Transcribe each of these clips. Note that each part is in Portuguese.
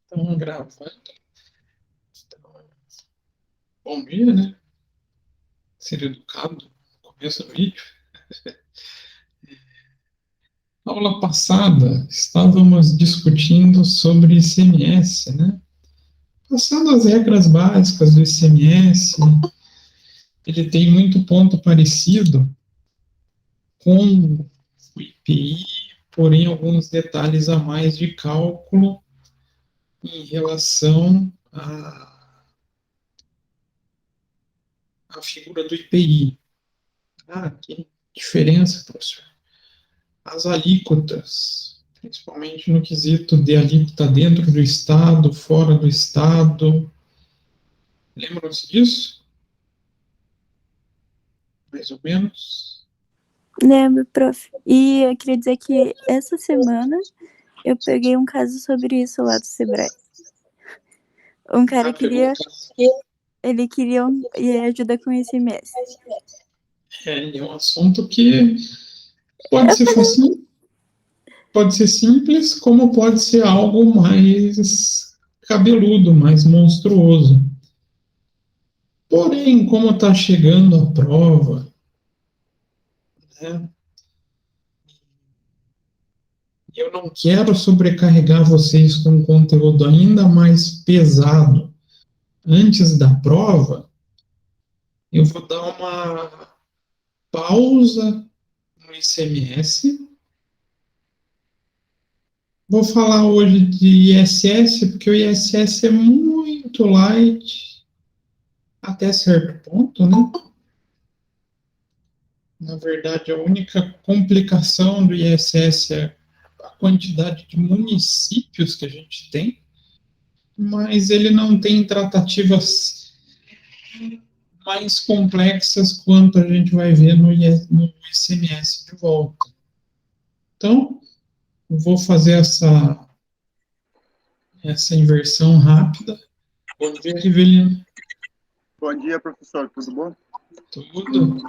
Estamos gravando. Então, bom dia, né? Ser educado no começo do vídeo. Na aula passada, estávamos discutindo sobre ICMS, né? Passando as regras básicas do ICMS, ele tem muito ponto parecido com o IPI, porém alguns detalhes a mais de cálculo em relação à figura do IPI. Ah, que diferença, professor. As alíquotas, principalmente no quesito de alíquota dentro do Estado, fora do Estado. Lembram-se disso? Mais ou menos? Lembro, prof. E eu queria dizer que essa semana eu peguei um caso sobre isso lá do Sebrae. Um cara ele queria ajuda com ICMS. É um assunto que pode ser fácil, pode ser simples, como pode ser algo mais cabeludo, mais monstruoso. Porém, como está chegando a prova, né, eu não quero sobrecarregar vocês com um conteúdo ainda mais pesado antes da prova, eu vou dar uma pausa no ICMS. Vou falar hoje de ISS, porque o ISS é muito light até certo ponto, né? Na verdade, a única complicação do ISS é a quantidade de municípios que a gente tem, mas ele não tem tratativas mais complexas quanto a gente vai ver no ICMS de volta. Então, vou fazer essa inversão rápida. Bom dia, Rivelino. Bom dia, professor. Tudo bom? Tudo.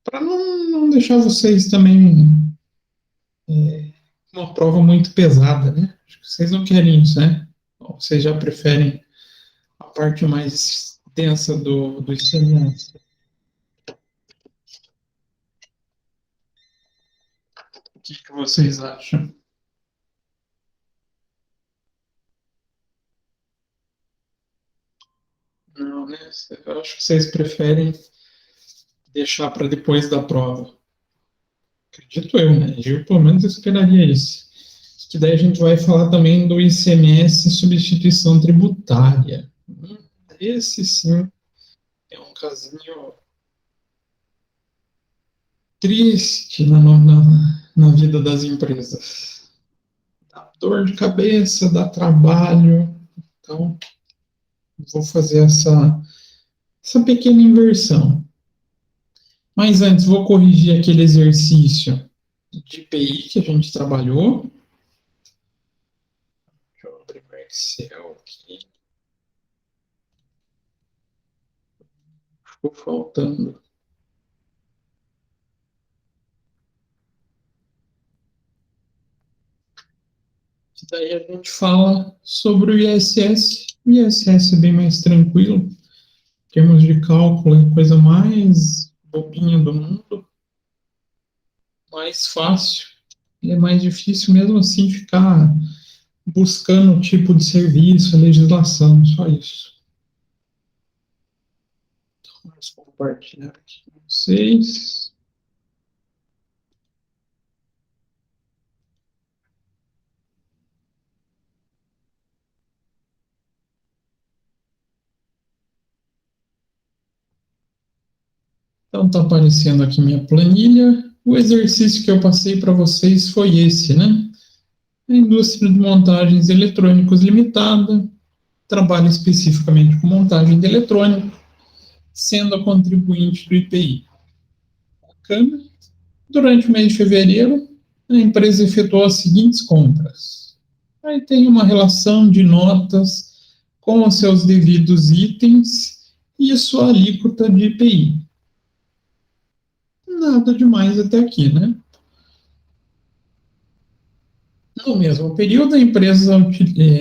Para não deixar vocês também uma prova muito pesada, né? Acho que vocês não querem isso, né? Ou vocês já preferem a parte mais densa do ICMS. O que vocês acham? Não, né? Eu acho que vocês preferem deixar para depois da prova. Acredito eu, né? Eu, pelo menos, esperaria isso. Que daí a gente vai falar também do ICMS substituição tributária. Esse sim é um casinho triste na vida das empresas. Dá dor de cabeça, dá trabalho. Então, vou fazer essa pequena inversão. Mas antes, vou corrigir aquele exercício de IPI que a gente trabalhou. Deixa eu abrir o Excel aqui. Ficou faltando. E daí a gente fala sobre o ISS. O ISS é bem mais tranquilo. Em termos de cálculo, é a coisa mais bobinha do mundo. Mais fácil. Ele é mais difícil mesmo assim ficar buscando o tipo de serviço, a legislação, só isso. Então, vamos compartilhar aqui com vocês. Então, está aparecendo aqui minha planilha. O exercício que eu passei para vocês foi esse, né? A indústria de montagens eletrônicos limitada trabalha especificamente com montagem de eletrônico, sendo a contribuinte do IPI. Bacana. Durante o mês de fevereiro, a empresa efetuou as seguintes compras. Aí tem uma relação de notas com os seus devidos itens e sua alíquota de IPI. Nada demais até aqui, né? No mesmo período, a empresa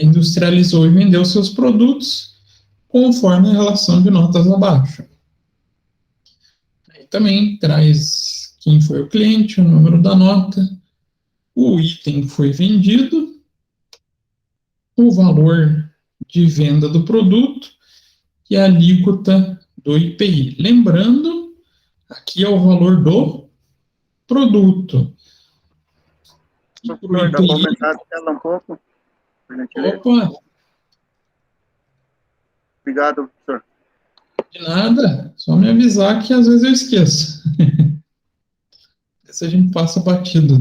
industrializou e vendeu seus produtos conforme a relação de notas abaixo. Aí também traz quem foi o cliente, o número da nota, o item que foi vendido, o valor de venda do produto e a alíquota do IPI. Lembrando, aqui é o valor do produto. Professor, dá para aumentar a tela um pouco? Por gentileza. Opa, Obrigado, professor. de nada, só me avisar que às vezes eu esqueço. Se a gente passa batido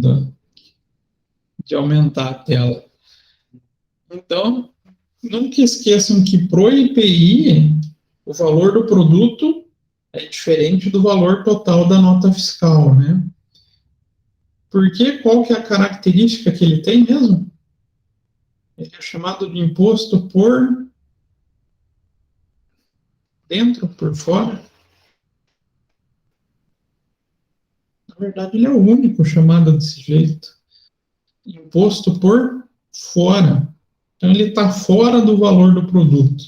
de aumentar a tela. Então, nunca esqueçam que pro IPI, o valor do produto é diferente do valor total da nota fiscal, né? Porque qual que é a característica que ele tem mesmo? Ele é chamado de imposto por dentro, por fora. Na verdade, ele é o único chamado desse jeito. Imposto por fora. Então, ele está fora do valor do produto.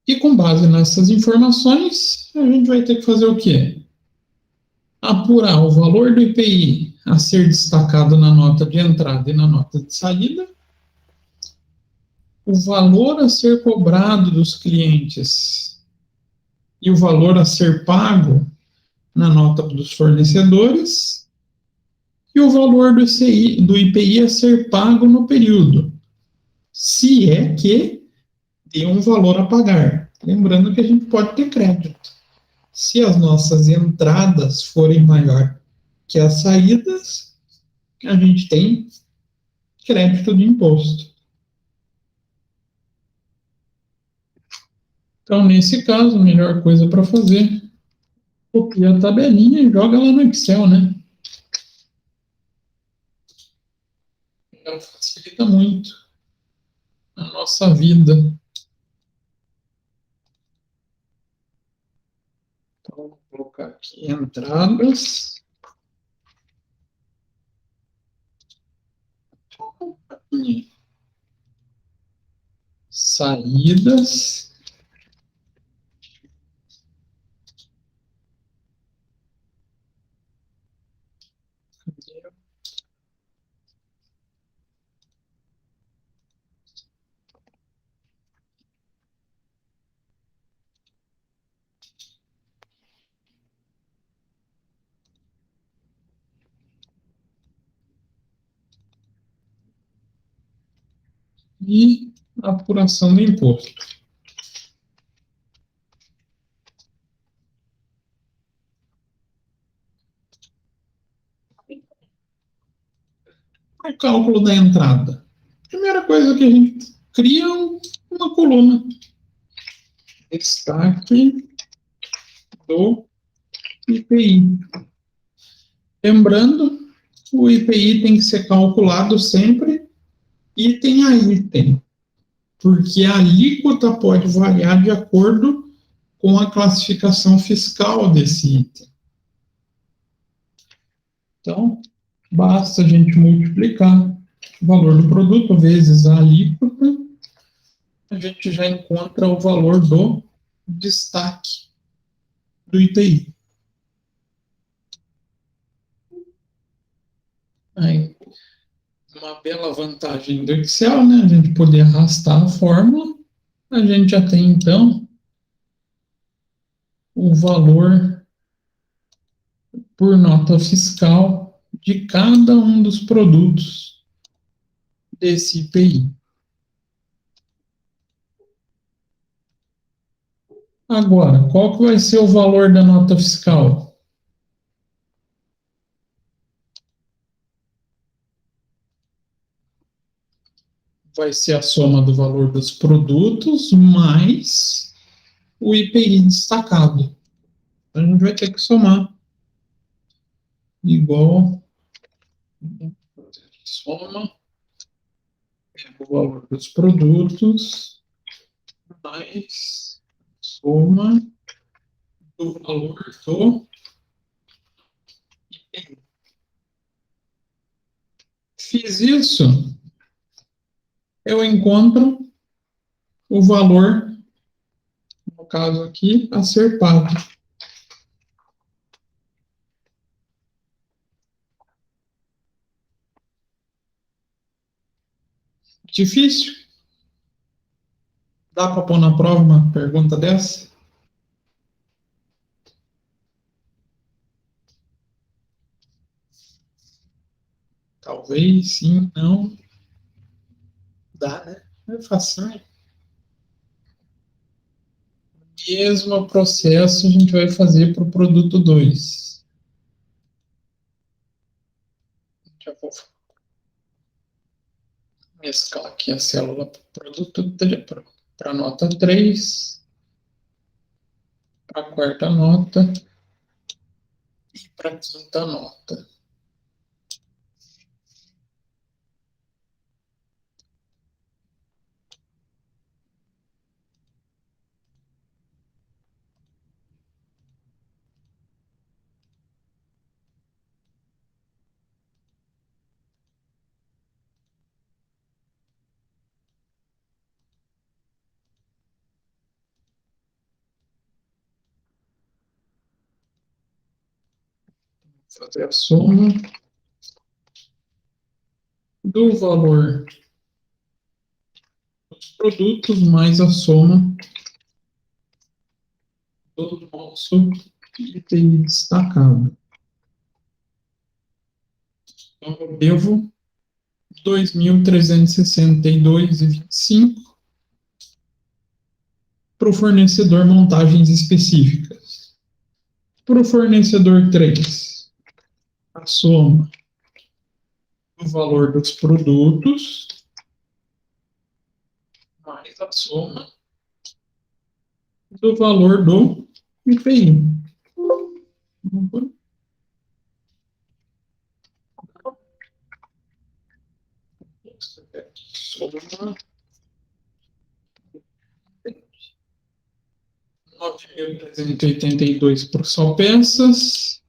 E com base nessas informações, a gente vai ter que fazer o quê? Apurar o valor do IPI a ser destacado na nota de entrada e na nota de saída, o valor a ser cobrado dos clientes e o valor a ser pago na nota dos fornecedores e o valor do IPI a ser pago no período, se é que tem um valor a pagar. Lembrando que a gente pode ter crédito. Se as nossas entradas forem maior que as saídas, a gente tem crédito de imposto. Então, nesse caso, a melhor coisa para fazer, copia a tabelinha e joga lá no Excel, né? Então, facilita muito a nossa vida. Então, vou colocar aqui entradas. Saídas. E apuração do imposto. O cálculo da entrada. Primeira coisa que a gente cria uma coluna. Destaque do IPI. Lembrando, o IPI tem que ser calculado sempre item a item, porque a alíquota pode variar de acordo com a classificação fiscal desse item. Então, basta a gente multiplicar o valor do produto vezes a alíquota, a gente já encontra o valor do destaque do IPI. Aí, uma bela vantagem do Excel, né? A gente poder arrastar a fórmula, a gente já tem, então, o valor por nota fiscal de cada um dos produtos desse IPI. Agora, qual que vai ser o valor da nota fiscal? Vai ser a soma do valor dos produtos mais o IPI destacado. A gente vai ter que somar igual soma o valor dos produtos mais soma do valor do IPI. Fiz isso, eu encontro o valor, no caso aqui, a ser pago. Difícil? Dá para pôr na prova uma pergunta dessa? Talvez, sim, não. Dá, né? É fácil. Mesmo processo a gente vai fazer para o produto 2. Já vou mesclar aqui a célula para o produto para a nota 3, para a quarta nota e para a quinta nota. Fazer a soma do valor dos produtos mais a soma do nosso item destacado. Então, eu devo 2.362,25 para o fornecedor montagens específicas. Para o fornecedor 3, a soma do valor dos produtos mais a soma do valor do IPI. Soma 9.382 por só peças.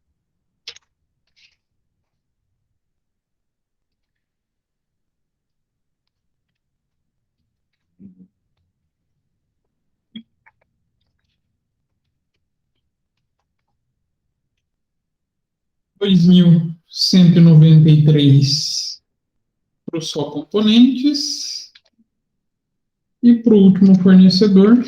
R$ 2.193 para os só componentes. E para o último fornecedor,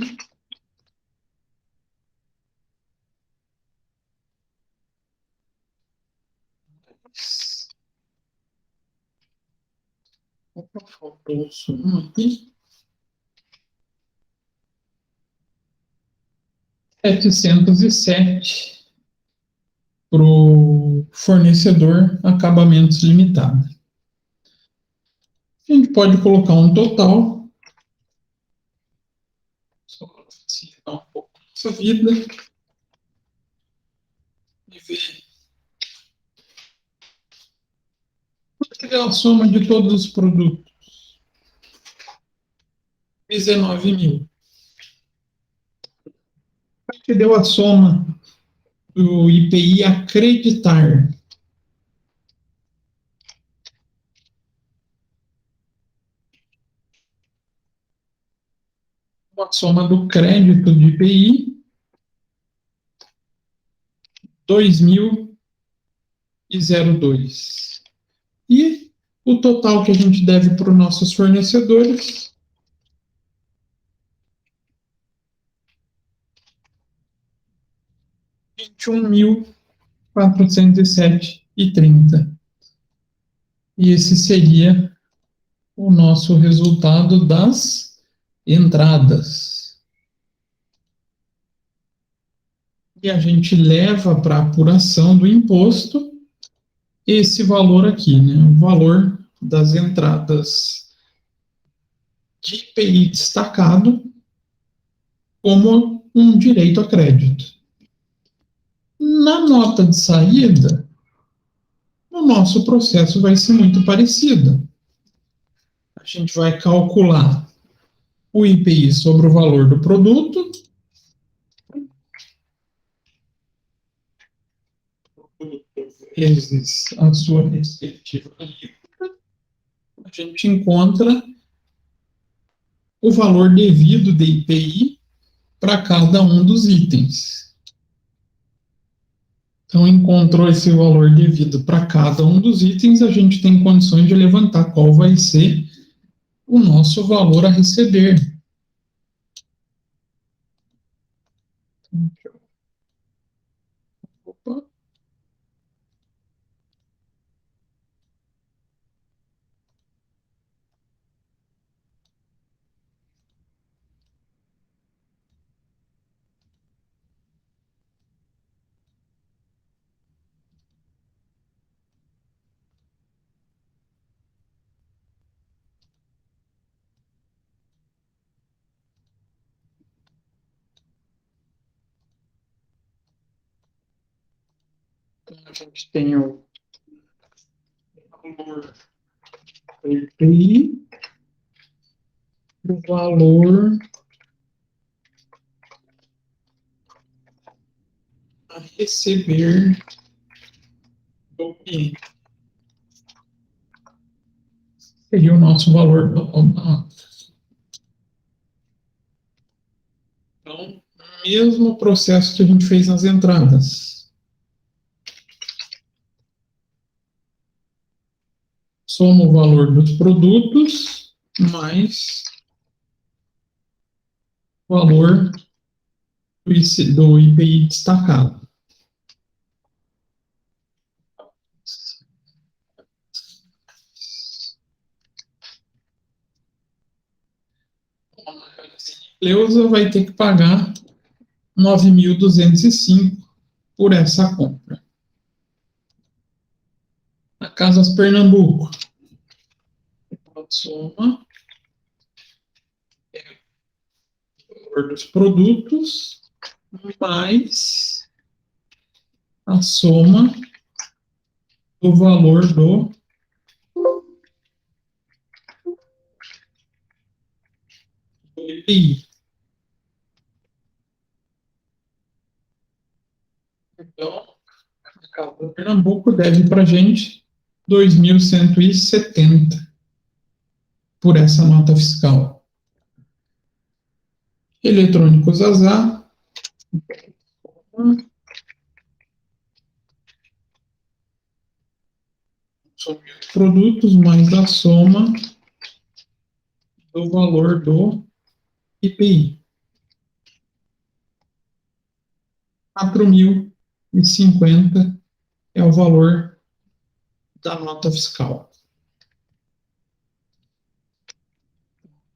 faltou um aqui, 707 para o fornecedor acabamentos limitado. A gente pode colocar um total, só para facilitar um pouco a nossa vida, e ver quanto é a soma de todos os produtos. 19.000. Que deu a soma do IPI acreditar. A soma do crédito de IPI, 2.002. E o total que a gente deve para os nossos fornecedores, 21.407,30. E esse seria o nosso resultado das entradas. E a gente leva para a apuração do imposto esse valor aqui, né? O valor das entradas de IPI destacado como um direito a crédito. Na nota de saída, o nosso processo vai ser muito parecido. A gente vai calcular o IPI sobre o valor do produto, vezes a sua respectiva alíquota, gente encontra o valor devido de IPI para cada um dos itens. Então, encontrou esse valor devido para cada um dos itens, a gente tem condições de levantar qual vai ser o nosso valor a receber. Opa. Então, a gente tem o valor do IPI, o valor a receber do cliente. Seria o nosso valor da nota. Então, mesmo processo que a gente fez nas entradas. Soma o valor dos produtos mais o valor do IPI destacado. Leusa vai ter que pagar 9.205 por essa compra. A Casas Pernambuco. A soma é o valor dos produtos mais a soma do valor do IPI. Então, a Casa Pernambuco deve para a gente 2.170 por essa nota fiscal. Eletrônicos Azar. Soma os produtos mais a soma do valor do IPI. 4.050 é o valor da nota fiscal.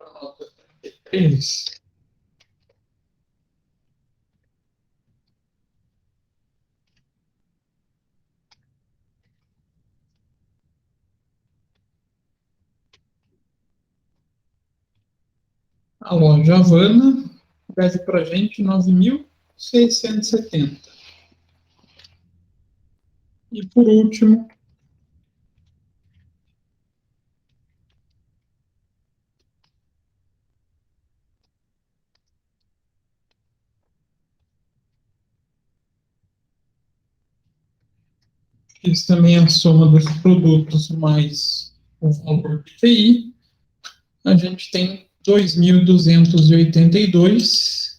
A nota 33. A loja Havana deve para a gente 9.670. E por último, isso também é a soma dos produtos mais o valor do IPI. A gente tem 2.282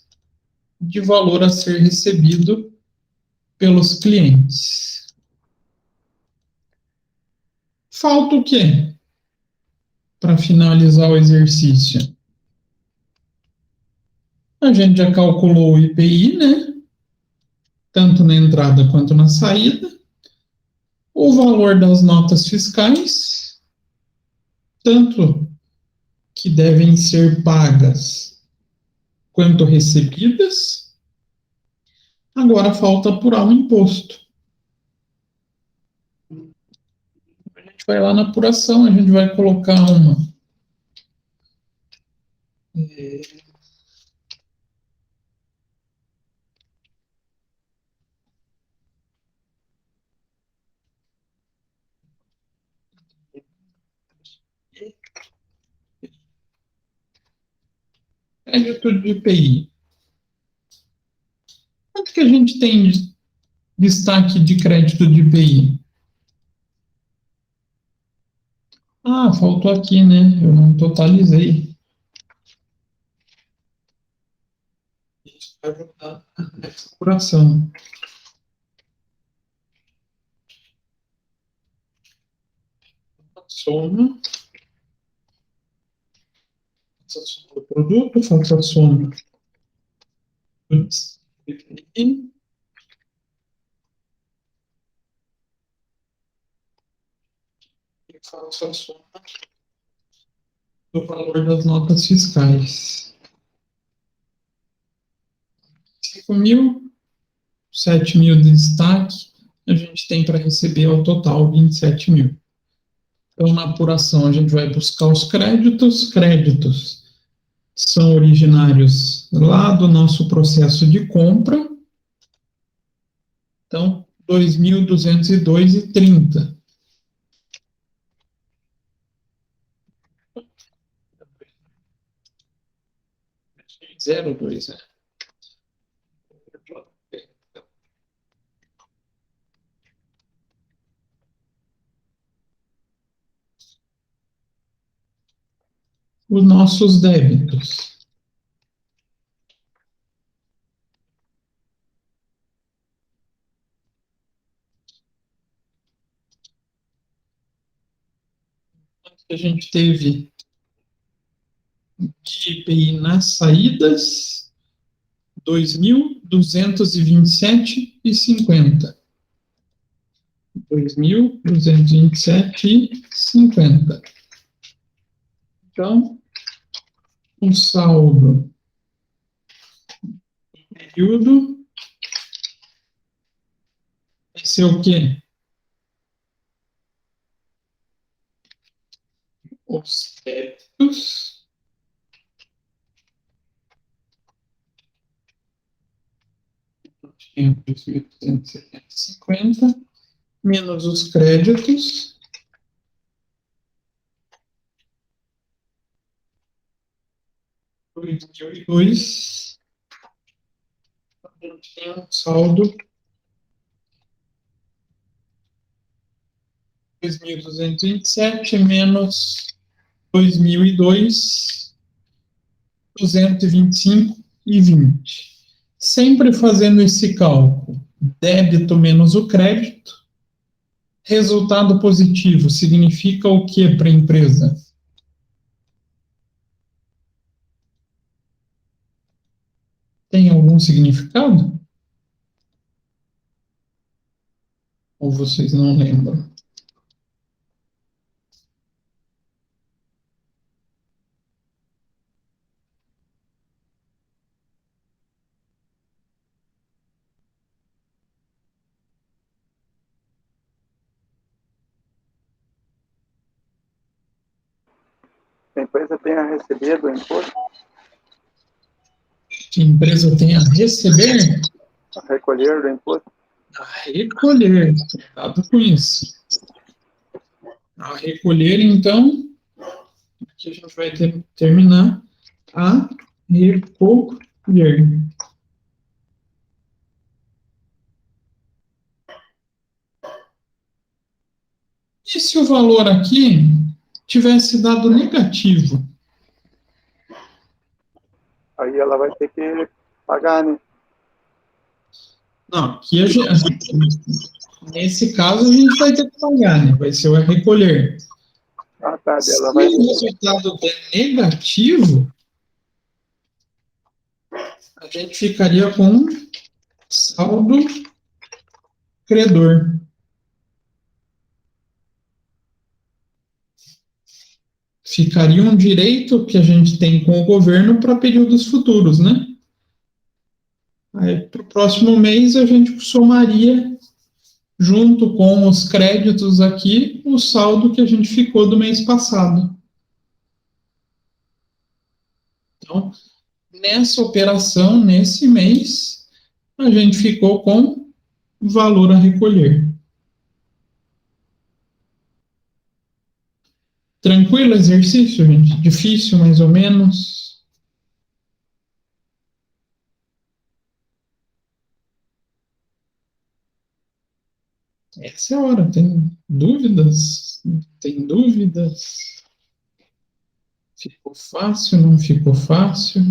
de valor a ser recebido pelos clientes. Falta o quê para finalizar o exercício? A gente já calculou o IPI, né? Tanto na entrada quanto na saída. O valor das notas fiscais, tanto que devem ser pagas quanto recebidas. Agora falta apurar o imposto. A gente vai lá na apuração, a gente vai colocar uma crédito de IPI. Quanto que a gente tem de destaque de crédito de IPI? Ah, faltou aqui, né? Eu não totalizei. Isso vai ajudar nessa apuração. Soma. Faça a soma do produto, faça a soma do despende e faça a soma do valor das notas fiscais. 5.000, 7.000 de destaque, a gente tem para receber ao total 27.000. Então, na apuração, a gente vai buscar os créditos. Créditos são originários lá do nosso processo de compra. Então, 2.202,30. 02, né? Os nossos débitos. A gente teve de IPI nas saídas, 2.227,50. 2.227,50. Então, o saldo do período vai ser o quê? Os débitos em 2.250 menos os créditos, a gente tem um saldo 2.227 menos 2002, 225,20. Sempre fazendo esse cálculo, débito menos o crédito, resultado positivo significa o que para a empresa? Tem algum significado? Ou vocês não lembram? A empresa tem a receber do imposto, Que a empresa tem a receber, a recolher do imposto. a recolher. Cuidado com isso. A recolher, então, aqui a gente vai terminar a recolher. E se o valor aqui tivesse dado negativo? Aí ela vai ter que pagar, né? Não, aqui nesse caso a gente vai ter que pagar, né? Vai ser o recolher. Ah, tá. Se Ela o vai. resultado der negativo, a gente ficaria com saldo credor. Ficaria um direito que a gente tem com o governo para períodos futuros, né? Aí, para o próximo mês, a gente somaria, junto com os créditos aqui, o saldo que a gente ficou do mês passado. Então, nessa operação, nesse mês, a gente ficou com valor a recolher. Tranquilo exercício, gente? Difícil, mais ou menos? Essa é a hora. Tem dúvidas? Tem dúvidas? Ficou fácil, não ficou fácil?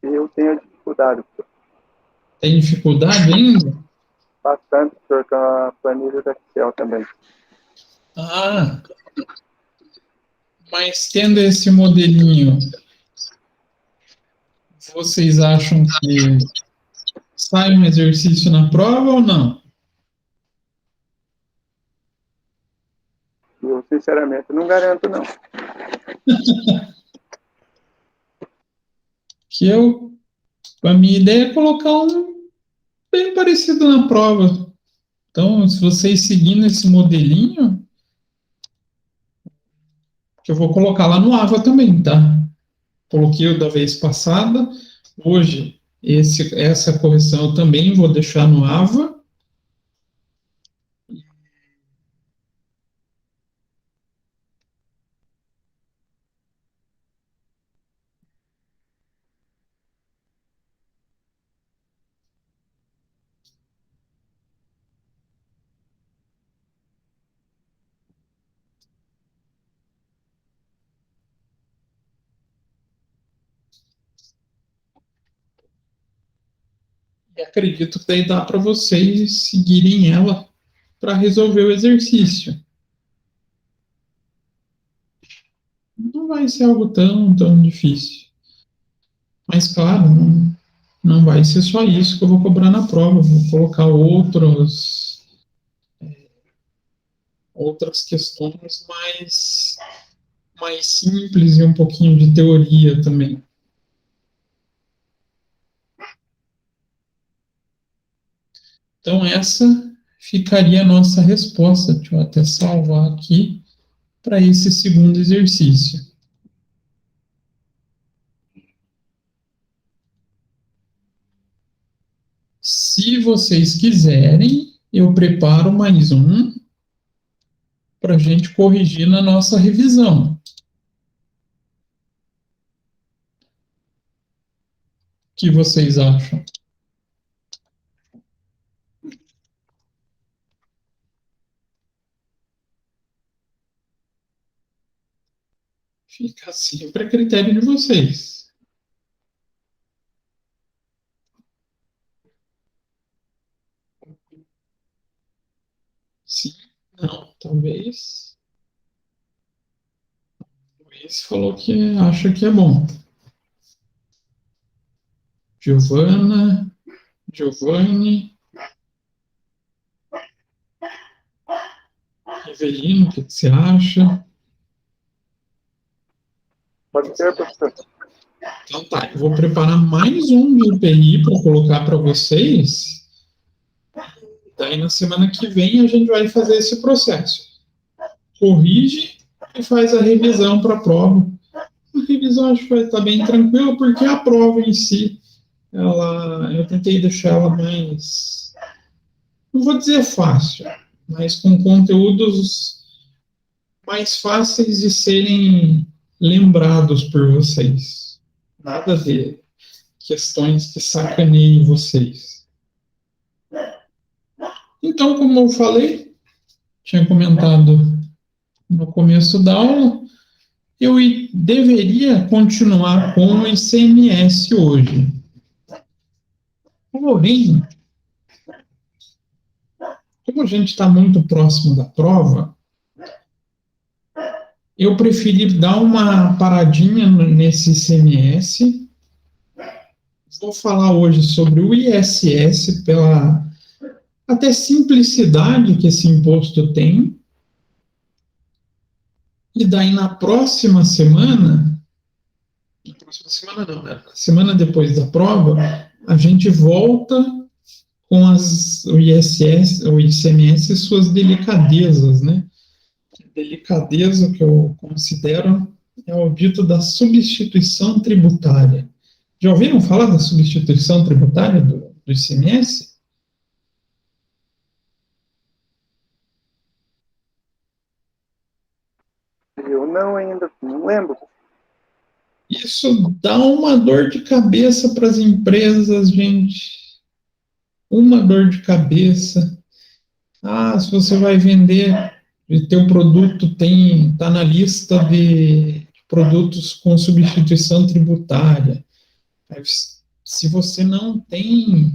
Eu tenho dificuldade, Tem dificuldade ainda? bastante, professor, com a planilha do Excel também. Ah, mas tendo esse modelinho, vocês acham que sai um exercício na prova ou não? Eu, sinceramente, não garanto, não. Que a minha ideia é colocar um bem parecido na prova. Então, se vocês seguindo esse modelinho, que eu vou colocar lá no AVA também, tá? Coloquei o da vez passada, hoje essa correção eu também vou deixar no AVA. E acredito que daí dá para vocês seguirem ela para resolver o exercício. Não vai ser algo tão difícil. Mas, claro, não vai ser só isso que eu vou cobrar na prova. Vou colocar outras questões mais simples e um pouquinho de teoria também. Então, essa ficaria a nossa resposta. Deixa eu até salvar aqui para esse segundo exercício. Se vocês quiserem, eu preparo mais um para a gente corrigir na nossa revisão. O que vocês acham? Fica sempre a critério de vocês. Sim, não, talvez. Luiz falou que acha que é bom. Giovana, Giovanni, Evelino, o que você acha? Pode ser, professor? Então tá, eu vou preparar mais um de UPI para colocar para vocês. Daí na semana que vem a gente vai fazer esse processo. Corrige e faz a revisão para a prova. A revisão acho que vai estar bem tranquila, porque a prova em si, eu tentei deixar ela mais, não vou dizer fácil, mas com conteúdos mais fáceis de serem lembrados por vocês. Nada de questões que sacaneiem vocês. Então, como eu falei, tinha comentado no começo da aula, eu deveria continuar com o ICMS hoje. Porém, como a gente está muito próximo da prova, eu preferi dar uma paradinha nesse ICMS. Vou falar hoje sobre o ISS pela até simplicidade que esse imposto tem. E daí na próxima semana não, né? Na semana depois da prova, a gente volta com o ISS, o ICMS e suas delicadezas, né? Delicadeza que eu considero é o dito da substituição tributária. Já ouviram falar da substituição tributária do ICMS? Eu não ainda, não lembro. Isso dá uma dor de cabeça para as empresas, gente. Uma dor de cabeça. Ah, se você vai vender, o teu produto está na lista de produtos com substituição tributária. Se você não tem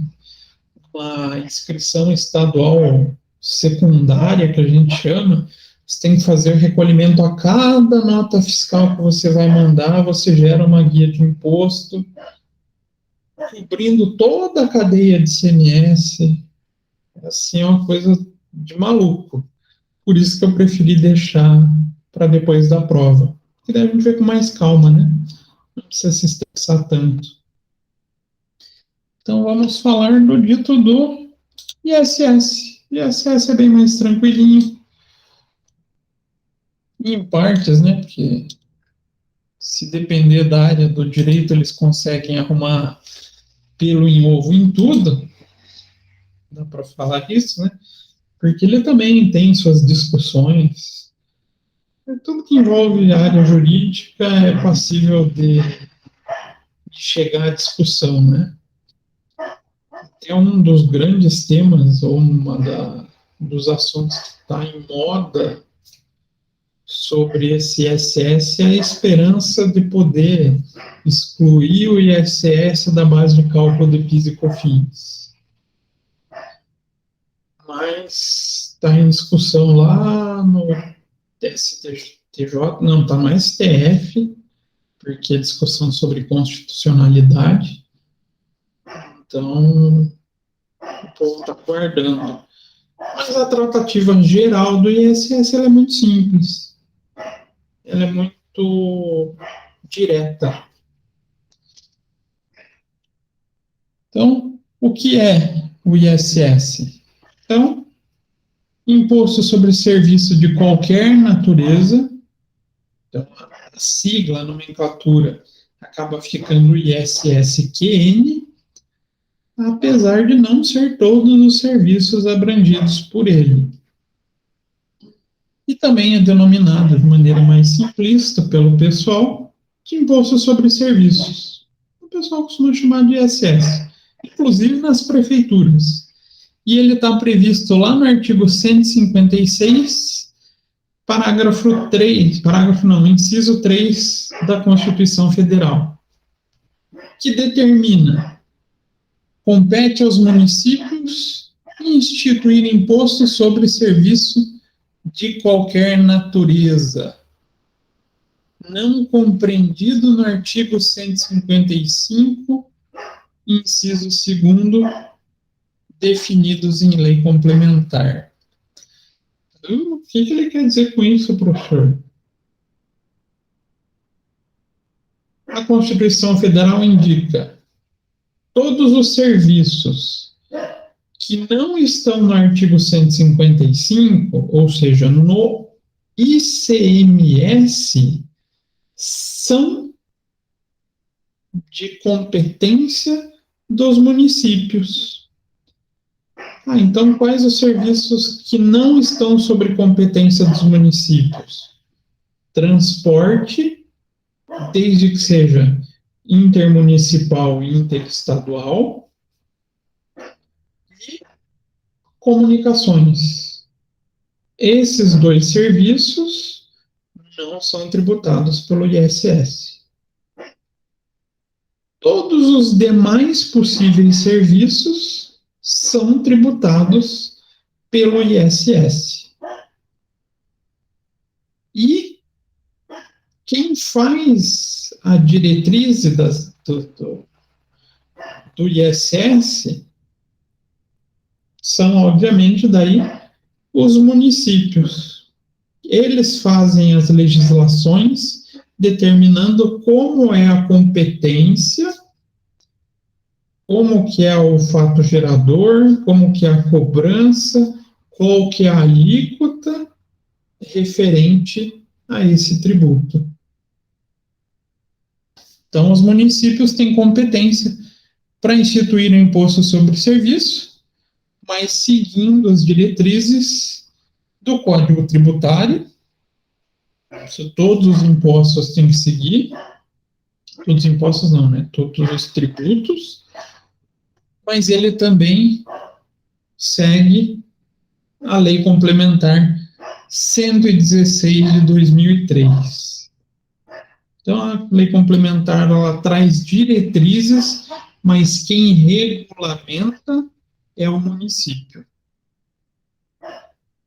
uma inscrição estadual secundária, que a gente chama, você tem que fazer recolhimento a cada nota fiscal que você vai mandar, você gera uma guia de imposto, cobrindo toda a cadeia de ICMS. Assim, é uma coisa de maluco. Por isso que eu preferi deixar para depois da prova. Que daí a gente vê com mais calma, né? Não precisa se estressar tanto. Então, vamos falar do dito do ISS. ISS é bem mais tranquilinho. Em partes, né? Porque se depender da área do direito, eles conseguem arrumar pelo em ovo em tudo. Dá para falar isso, né? Porque ele também tem suas discussões. Tudo que envolve a área jurídica é passível de chegar à discussão, né? É um dos grandes temas, ou dos assuntos que está em moda sobre esse ISS, é a esperança de poder excluir o ISS da base de cálculo de PIS e COFINS. Mas está em discussão lá no STJ, não, está no STF, porque é discussão sobre constitucionalidade. Então, o povo está aguardando. Mas a tratativa geral do ISS ela é muito simples. Ela é muito direta. Então, o que é o ISS? Então, imposto sobre serviço de qualquer natureza. Então, a sigla, a nomenclatura, acaba ficando ISSQN, apesar de não ser todos os serviços abrangidos por ele. E também é denominado de maneira mais simplista pelo pessoal de imposto sobre serviços. O pessoal costuma chamar de ISS, inclusive nas prefeituras. E ele está previsto lá no artigo 156, inciso 3 da Constituição Federal, que determina: compete aos municípios instituir imposto sobre serviço de qualquer natureza, não compreendido no artigo 155, inciso 2º, definidos em lei complementar. O que ele quer dizer com isso, professor? A Constituição Federal indica: todos os serviços que não estão no artigo 155, ou seja, no ICMS, são de competência dos municípios. Então, quais os serviços que não estão sob competência dos municípios? Transporte, desde que seja intermunicipal e interestadual, e comunicações. Esses dois serviços não são tributados pelo ISS. Todos os demais possíveis serviços são tributados pelo ISS. E quem faz a diretriz do ISS são, obviamente, daí os municípios. Eles fazem as legislações determinando como é a competência, como que é o fato gerador, como que é a cobrança, qual que é a alíquota referente a esse tributo. Então, os municípios têm competência para instituir o imposto sobre serviço, mas seguindo as diretrizes do Código Tributário. Todos os impostos têm que seguir todos os impostos não, né? Todos os tributos, mas ele também segue a Lei Complementar 116 de 2003. Então, a Lei Complementar, ela traz diretrizes, mas quem regulamenta é o município.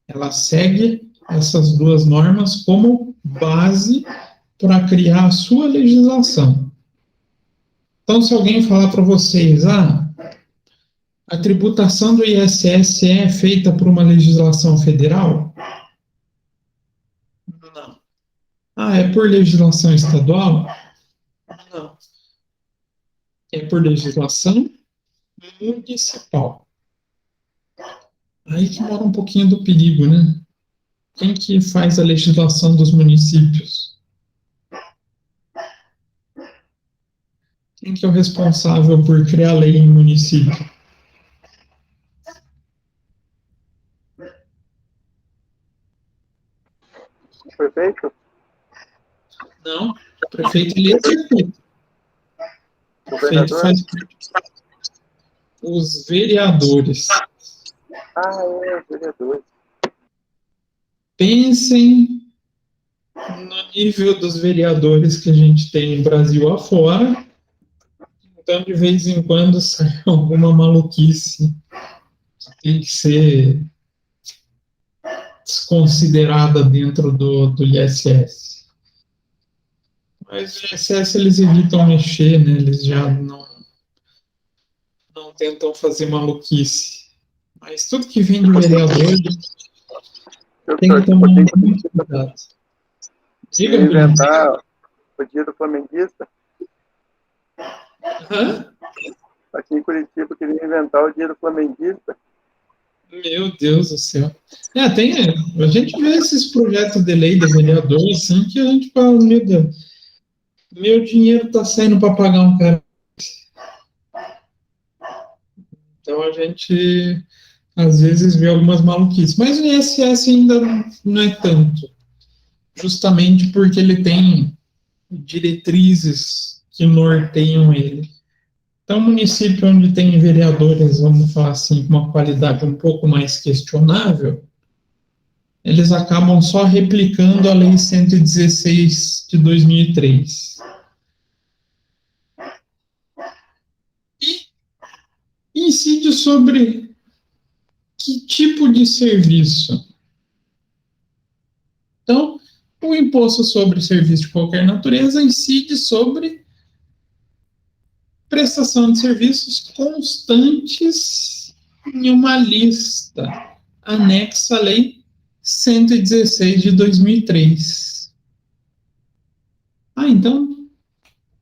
Ela segue essas duas normas como base para criar a sua legislação. Então, se alguém falar para vocês, a tributação do ISS é feita por uma legislação federal? Não. É por legislação estadual? Não. É por legislação municipal. Aí que mora um pouquinho do perigo, né? Quem que faz a legislação dos municípios? Quem que é o responsável por criar lei em município? Prefeito? Não, o prefeito ele executa. O prefeito faz os vereadores. Vereadores. Pensem no nível dos vereadores que a gente tem no Brasil afora. Então, de vez em quando, sai alguma maluquice que tem que ser desconsiderada dentro do ISS. Mas o ISS eles evitam mexer, né? Eles já não tentam fazer maluquice. Mas tudo que vem de vereador tem que tomar muito cuidado. Diga, inventar o dia do flamenguista. Aqui em Curitiba, queria inventar o dia do flamenguista. Meu Deus do céu. A gente vê esses projetos de lei de vereador, assim, que a gente fala, meu Deus, meu dinheiro está saindo para pagar um cara. Então a gente, às vezes, vê algumas maluquices. Mas o ISS ainda não é tanto. Justamente porque ele tem diretrizes que norteiam ele. Então, município onde tem vereadores, vamos falar assim, com uma qualidade um pouco mais questionável, eles acabam só replicando a Lei 116 de 2003. E incide sobre que tipo de serviço? Então, o imposto sobre serviço de qualquer natureza incide sobre prestação de serviços constantes em uma lista anexa à Lei 116 de 2003. Então,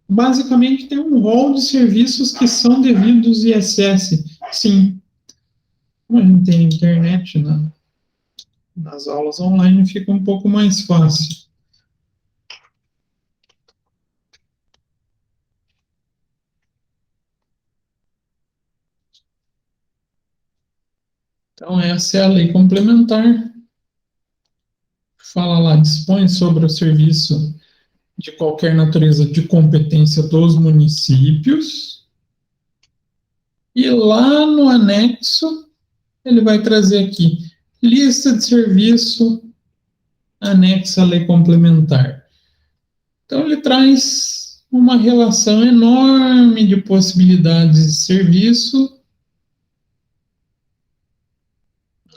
basicamente tem um rol de serviços que são devidos ISS. Sim, como a gente tem internet nas aulas online, fica um pouco mais fácil. Então, essa é a lei complementar. Fala lá, dispõe sobre o serviço de qualquer natureza de competência dos municípios. E lá no anexo, ele vai trazer aqui, lista de serviço anexa à lei complementar. Então, ele traz uma relação enorme de possibilidades de serviço,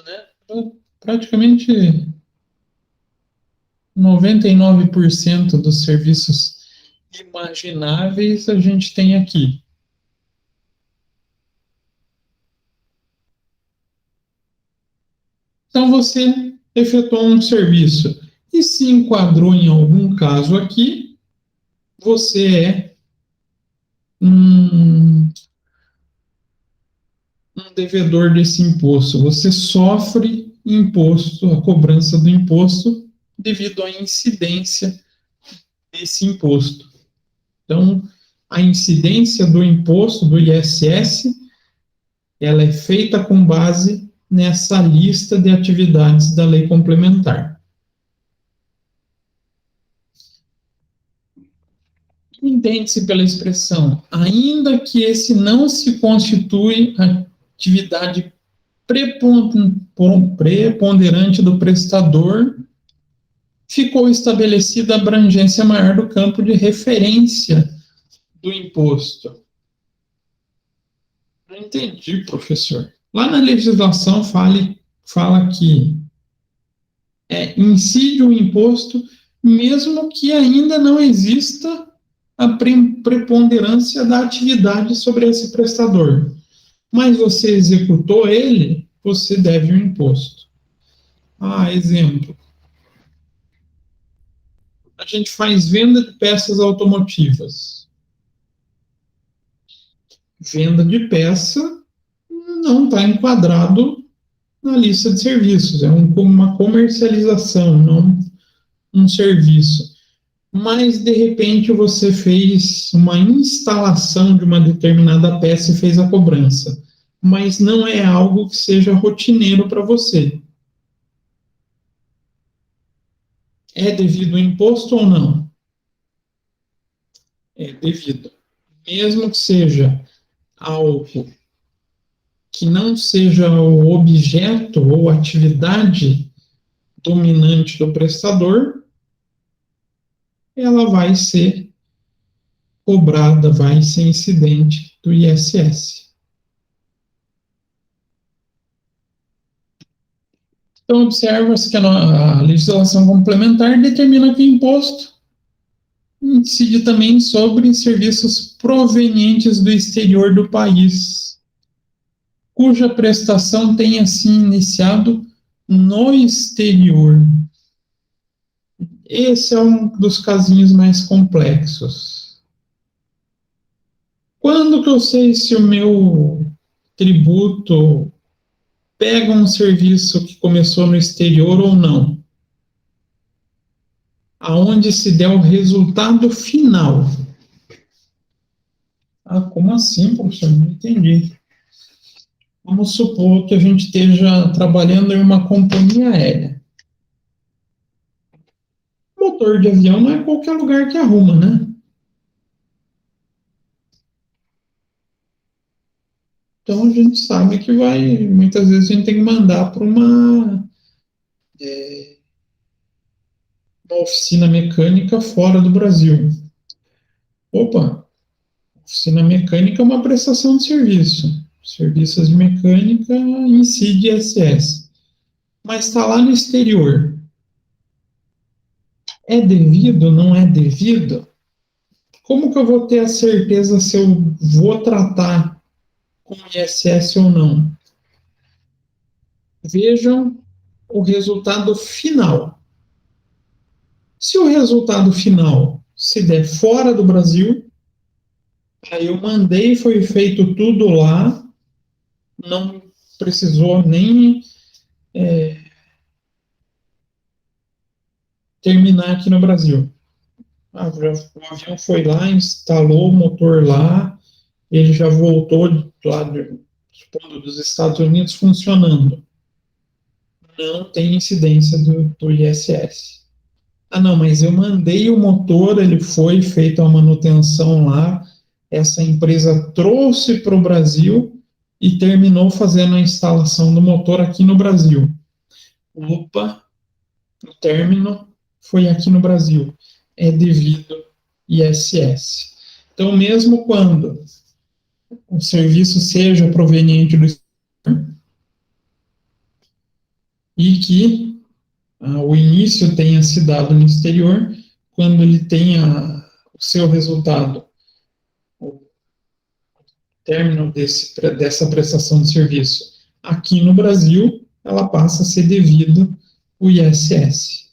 né? Praticamente 99% dos serviços imagináveis a gente tem aqui. Então, você efetuou um serviço e se enquadrou em algum caso aqui, você é um devedor desse imposto. Você sofre imposto, a cobrança do imposto, devido à incidência desse imposto. Então, a incidência do imposto, do ISS, ela é feita com base nessa lista de atividades da lei complementar. Entende-se pela expressão, ainda que esse não se constitui atividade preponderante do prestador, ficou estabelecida a abrangência maior do campo de referência do imposto. Não entendi, professor. Lá na legislação fala que incide o imposto mesmo que ainda não exista a preponderância da atividade sobre esse prestador. Mas você executou ele, você deve o imposto. Exemplo. A gente faz venda de peças automotivas. Venda de peça não está enquadrado na lista de serviços, é uma comercialização, não um serviço. Mas, de repente, você fez uma instalação de uma determinada peça e fez a cobrança. Mas não é algo que seja rotineiro para você. É devido ao imposto ou não? É devido. Mesmo que seja algo que não seja o objeto ou atividade dominante do prestador, ela vai ser cobrada, vai ser incidente do ISS. Então, observa-se que a legislação complementar determina que o imposto incide também sobre serviços provenientes do exterior do país, cuja prestação tenha se iniciado no exterior. Esse é um dos casinhos mais complexos. Quando que eu sei se o meu tributo pega um serviço que começou no exterior ou não? Aonde se der o resultado final. Como assim, professor? Não entendi. Vamos supor que a gente esteja trabalhando em uma companhia aérea. Motor de avião não é qualquer lugar que arruma, né? Então a gente sabe que muitas vezes a gente tem que mandar para uma oficina mecânica fora do Brasil. Opa, oficina mecânica é uma prestação de serviço. Serviços de mecânica incide ISS. Mas está lá no exterior. É devido, não é devido? Como que eu vou ter a certeza se eu vou tratar com ISS ou não? Vejam o resultado final. Se o resultado final se der fora do Brasil, aí eu mandei, foi feito tudo lá, não precisou nem terminar aqui no Brasil. O avião foi lá, instalou o motor lá, ele já voltou lá, supondo, dos Estados Unidos funcionando. Não tem incidência do ISS. Não, mas eu mandei o motor, ele foi feita a manutenção lá, essa empresa trouxe para o Brasil e terminou fazendo a instalação do motor aqui no Brasil. Opa, o término foi aqui no Brasil. É devido ISS. Então, mesmo quando o serviço seja proveniente do exterior e que o início tenha se dado no exterior, quando ele tenha o seu resultado, o término dessa prestação de serviço aqui no Brasil, ela passa a ser devido o ISS.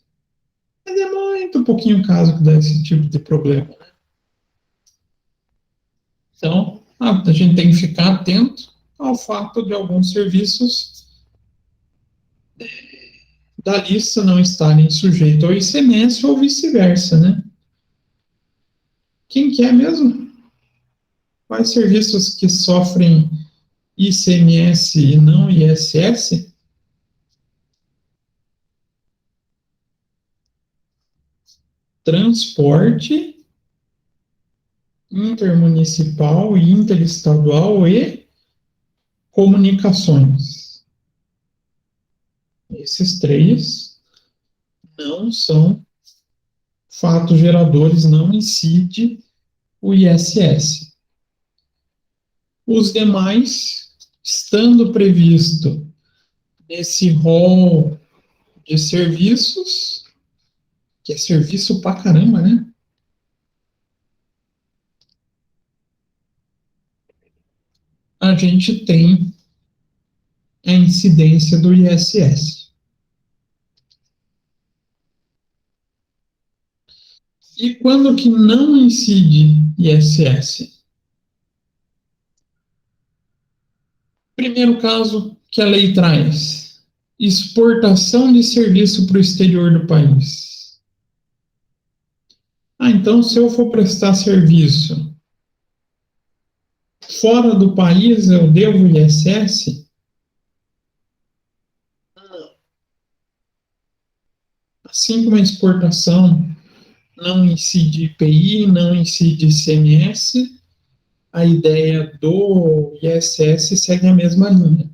Mas é muito pouquinho caso que dá esse tipo de problema. Né? Então, a gente tem que ficar atento ao fato de alguns serviços da lista não estarem sujeitos ao ICMS ou vice-versa, né? Quem que é mesmo? Quais serviços que sofrem ICMS e não ISS? Transporte intermunicipal e interestadual e comunicações. Esses três não são fatos geradores, não incide o ISS. Os demais, estando previsto nesse rol de serviços, que é serviço pra caramba, né? A gente tem a incidência do ISS. E quando que não incide ISS? Primeiro caso que a lei traz: exportação de serviço para o exterior do país. Então, se eu for prestar serviço fora do país, eu devo ISS? Não. Assim como a exportação não incide IPI, não incide ICMS, a ideia do ISS segue a mesma linha.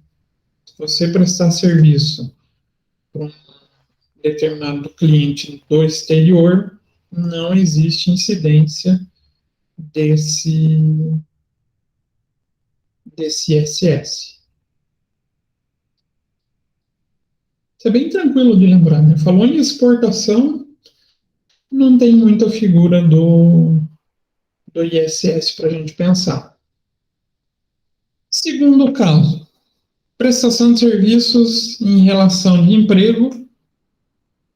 Se você prestar serviço para um determinado cliente do exterior, não existe incidência desse ISS. Isso é bem tranquilo de lembrar, né? Falou em exportação, não tem muita figura do ISS para a gente pensar. Segundo caso, prestação de serviços em relação de emprego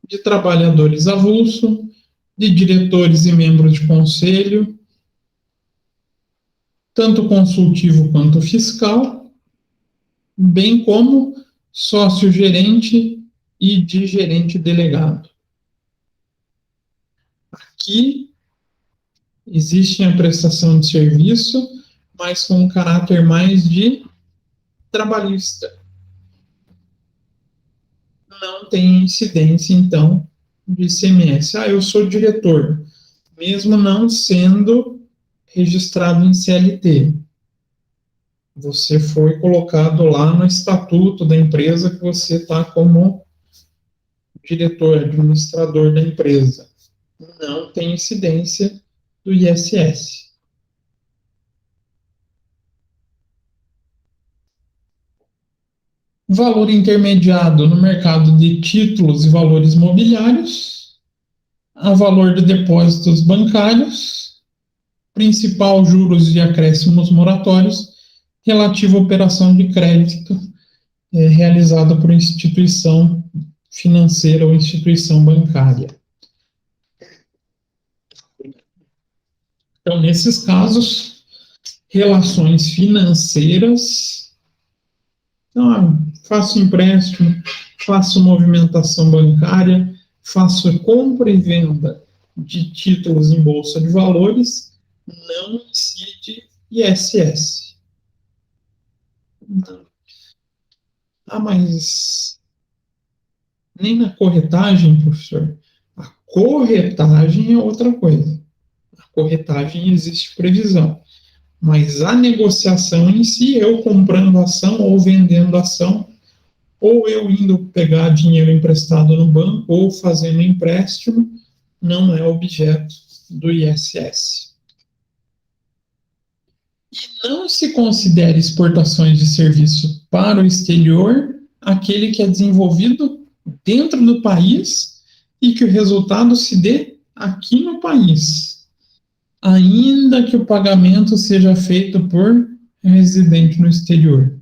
de trabalhadores avulso, de diretores e membros de conselho, tanto consultivo quanto fiscal, bem como sócio-gerente e de gerente delegado. Aqui existe a prestação de serviço, mas com um caráter mais de trabalhista. Não tem incidência, então, de ICMS. Eu sou diretor, mesmo não sendo registrado em CLT. Você foi colocado lá no estatuto da empresa que você está como diretor, administrador da empresa. Não tem incidência do ISS. Valor intermediado no mercado de títulos e valores mobiliários, a valor de depósitos bancários, principal juros e acréscimos moratórios, relativo à operação de crédito realizada por instituição financeira ou instituição bancária. Então, nesses casos, relações financeiras, faço empréstimo, faço movimentação bancária, faço compra e venda de títulos em bolsa de valores, não incide ISS. Não. Mas nem na corretagem, professor. A corretagem é outra coisa. A corretagem existe previsão. Mas a negociação em si, eu comprando ação ou vendendo ação, ou eu indo pegar dinheiro emprestado no banco, ou fazendo empréstimo, não é objeto do ISS. E não se considera exportações de serviço para o exterior aquele que é desenvolvido dentro do país e que o resultado se dê aqui no país, ainda que o pagamento seja feito por residente no exterior.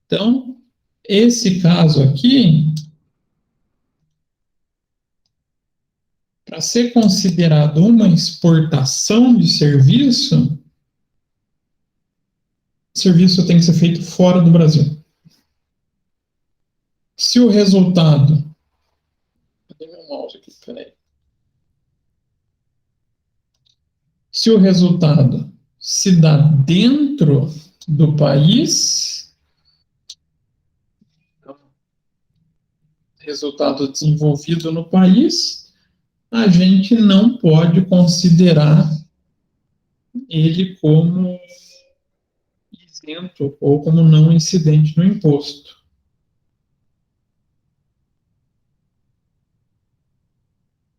Então, esse caso aqui, para ser considerado uma exportação de serviço, o serviço tem que ser feito fora do Brasil. Se o resultado... Cadê meu mouse aqui? Peraí. Se o resultado se dá dentro do país, resultado desenvolvido no país, a gente não pode considerar ele como isento ou como não incidente no imposto.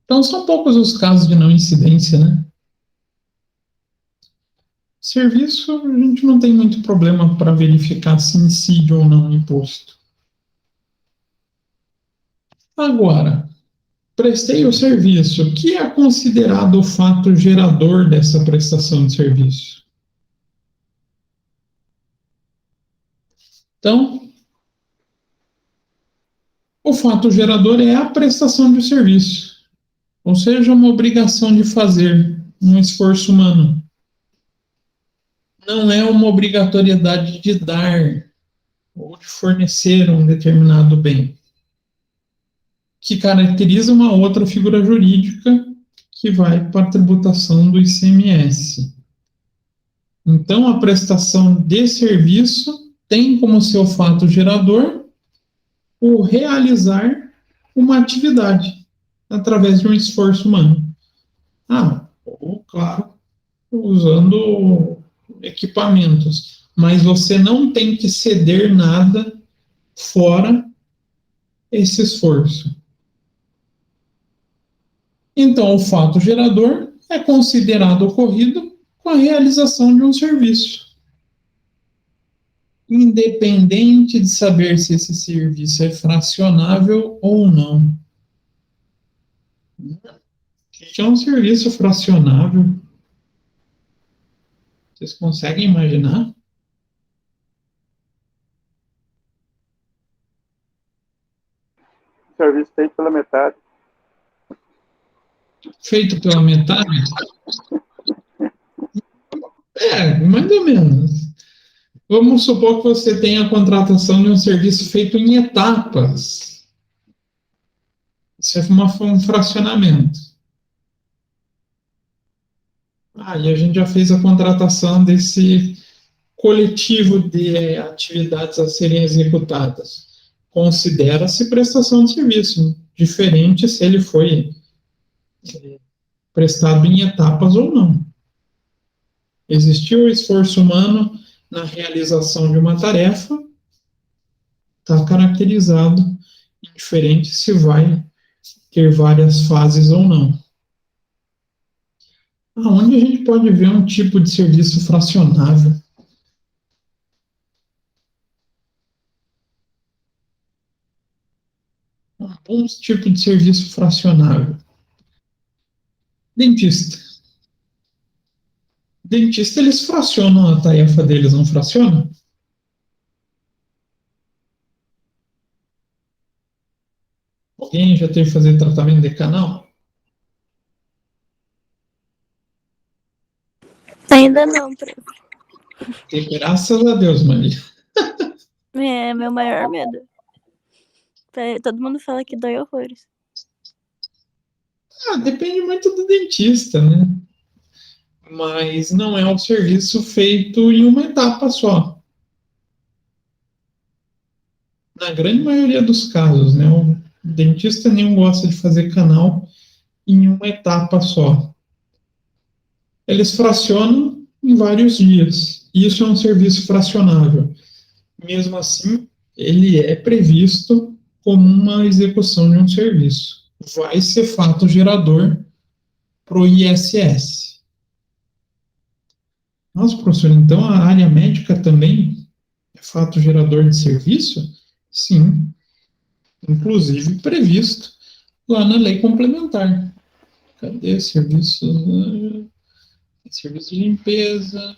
Então, são poucos os casos de não incidência, né? Serviço, a gente não tem muito problema para verificar se incide ou não o imposto. Agora, prestei o serviço. O que é considerado o fato gerador dessa prestação de serviço? Então, o fato gerador é a prestação de serviço, ou seja, uma obrigação de fazer, um esforço humano. Não é uma obrigatoriedade de dar ou de fornecer um determinado bem, que caracteriza uma outra figura jurídica que vai para a tributação do ICMS. Então, a prestação de serviço tem como seu fato gerador o realizar uma atividade através de um esforço humano. Ou, claro, usando equipamentos. Mas você não tem que ceder nada fora esse esforço. Então, o fato gerador é considerado ocorrido com a realização de um serviço, independente de saber se esse serviço é fracionável ou não. O que é um serviço fracionável? Vocês conseguem imaginar? Serviço feito pela metade. Feito pela metade? Mais ou menos. Vamos supor que você tenha a contratação de um serviço feito em etapas. Isso é um fracionamento. E a gente já fez a contratação desse coletivo de atividades a serem executadas. Considera-se prestação de serviço, diferente se ele foi prestado em etapas ou não. Existiu o esforço humano na realização de uma tarefa, está caracterizado, indiferente se vai ter várias fases ou não. Aonde a gente pode ver um tipo de serviço fracionável? Alguns tipos de serviço fracionável. Dentista. Dentista, eles fracionam a tarefa deles, não fracionam? Alguém já teve que fazer tratamento de canal? Ainda não, prof. Graças a Deus, Maria. É meu maior medo. Todo mundo fala que dói horrores. Depende muito do dentista, né? Mas não é um serviço feito em uma etapa só. Na grande maioria dos casos, né? O dentista nenhum gosta de fazer canal em uma etapa só. Eles fracionam em vários dias. Isso é um serviço fracionável. Mesmo assim, ele é previsto como uma execução de um serviço. Vai ser fato gerador para o ISS. Nossa, professor, então a área médica também é fato gerador de serviço? Sim, inclusive previsto lá na lei complementar. Cadê serviço? Serviço de limpeza.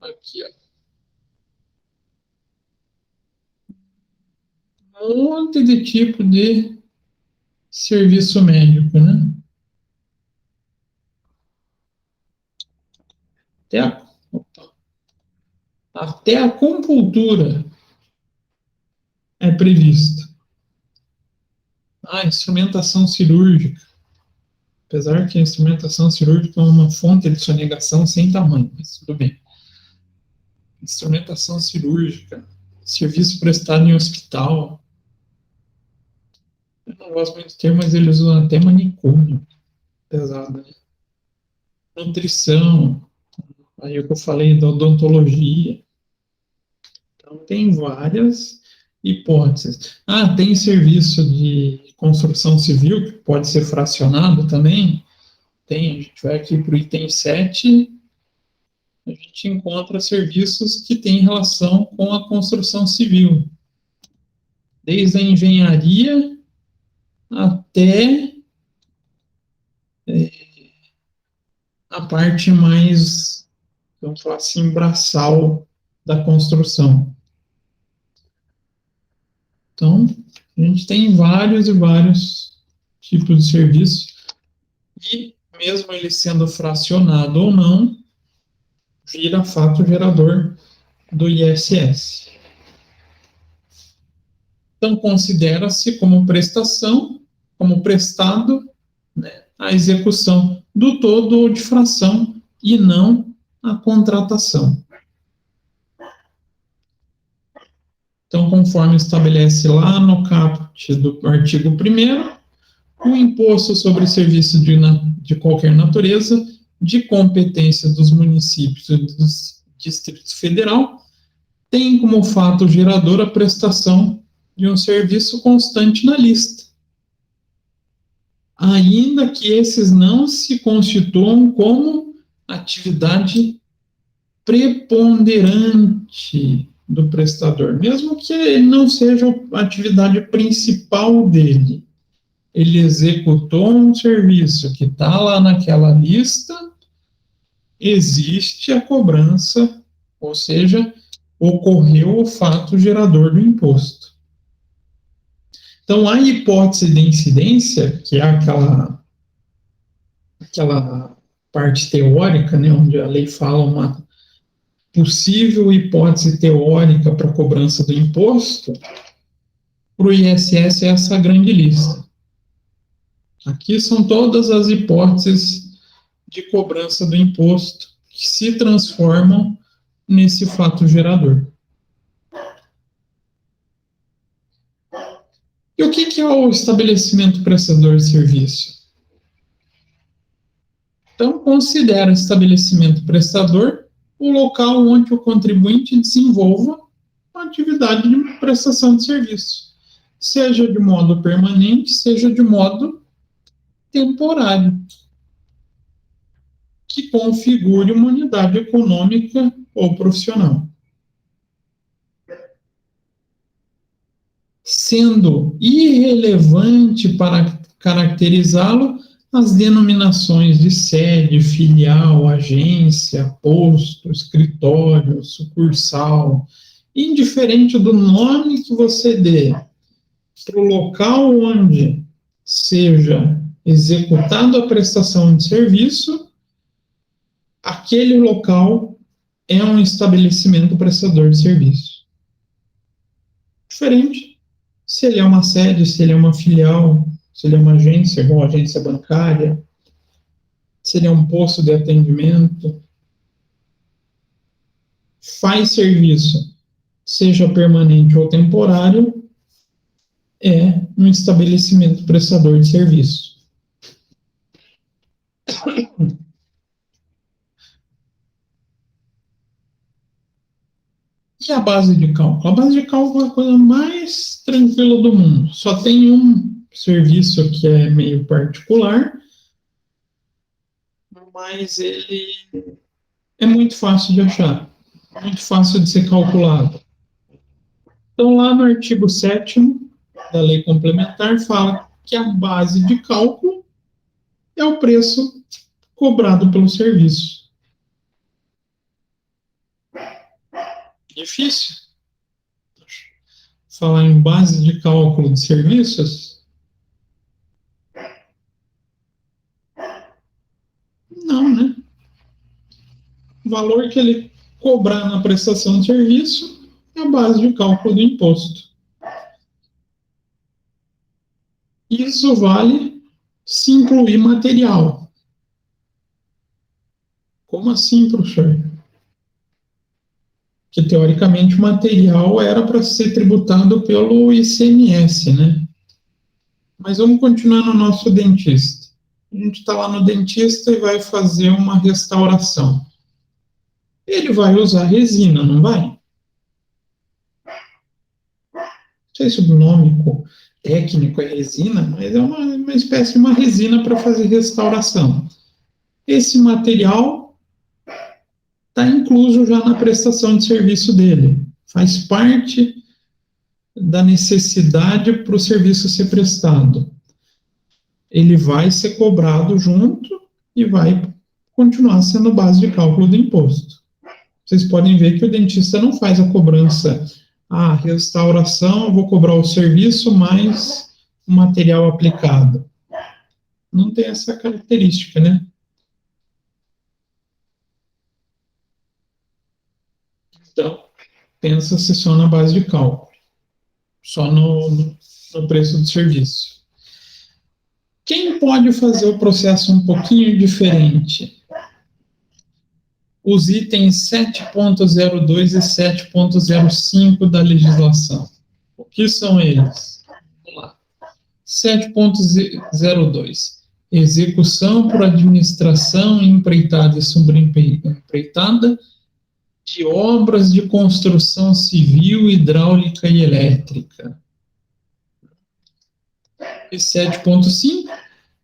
Aqui, ó. Um monte de tipo de serviço médico, né? Até a compultura é prevista. Instrumentação cirúrgica. Apesar que a instrumentação cirúrgica é uma fonte de sonegação sem tamanho, mas tudo bem. Instrumentação cirúrgica, serviço prestado em hospital. Eu não gosto muito do termo, mas eles usam até manicômio. pesada, né? Nutrição, aí o que eu falei da odontologia. Então, tem várias hipóteses. Tem serviço de construção civil, que pode ser fracionado também. Tem, a gente vai aqui para o item 7, a gente encontra serviços que têm relação com a construção civil. Desde a engenharia até a parte mais, vamos falar assim, braçal da construção. Então, a gente tem vários e vários tipos de serviço, e mesmo ele sendo fracionado ou não, vira fato gerador do ISS. Então, considera-se como prestação, como prestado, né, a execução do todo ou de fração, e não a contratação. Então, conforme estabelece lá no caput do artigo 1º, o imposto sobre serviço de qualquer natureza, de competência dos municípios e dos Distritos Federal, tem como fato gerador a prestação de um serviço constante na lista, ainda que esses não se constituam como atividade preponderante do prestador, mesmo que ele não seja a atividade principal dele. Ele executou um serviço que está lá naquela lista, existe a cobrança, ou seja, ocorreu o fato gerador do imposto. Então, a hipótese de incidência, que é aquela parte teórica, né, onde a lei fala uma possível hipótese teórica para a cobrança do imposto, para o ISS é essa grande lista. Aqui são todas as hipóteses de cobrança do imposto que se transformam nesse fato gerador. E o que é o estabelecimento prestador de serviço? Então, considera estabelecimento prestador o local onde o contribuinte desenvolva uma atividade de prestação de serviço, seja de modo permanente, seja de modo temporário, que configure uma unidade econômica ou profissional. Sendo irrelevante para caracterizá-lo as denominações de sede, filial, agência, posto, escritório, sucursal, indiferente do nome que você dê para o local onde seja executada a prestação de serviço, aquele local é um estabelecimento prestador de serviço. Diferente se ele é uma sede, se ele é uma filial, se ele é uma agência, igual agência bancária, se ele é um posto de atendimento, faz serviço, seja permanente ou temporário, é um estabelecimento prestador de serviço. E a base de cálculo? A base de cálculo é a coisa mais tranquila do mundo. Só tem um serviço que é meio particular, mas ele é muito fácil de achar, muito fácil de ser calculado. Então, lá no artigo 7º da Lei Complementar, fala que a base de cálculo é o preço cobrado pelo serviço. Difícil falar em base de cálculo de serviços? Não, né? O valor que ele cobrar na prestação de serviço é a base de cálculo do imposto. Isso vale se incluir material. Como assim, professor? Que teoricamente o material era para ser tributado pelo ICMS, né? Mas vamos continuar no nosso dentista. A gente está lá no dentista e vai fazer uma restauração. Ele vai usar resina, não vai? Não sei se o nome técnico é resina, mas é uma espécie de uma resina para fazer restauração. Esse material está incluso já na prestação de serviço dele. Faz parte da necessidade para o serviço ser prestado. Ele vai ser cobrado junto e vai continuar sendo base de cálculo do imposto. Vocês podem ver que o dentista não faz a cobrança. Restauração, eu vou cobrar o serviço mais o material aplicado. Não tem essa característica, né? Então, pensa-se só na base de cálculo. Só no preço do serviço. Quem pode fazer o processo um pouquinho diferente? Os itens 7.02 e 7.05 da legislação. O que são eles? Vamos lá. 7.02. Execução por administração empreitada e sobreempreitada de obras de construção civil, hidráulica e elétrica. E 7.5,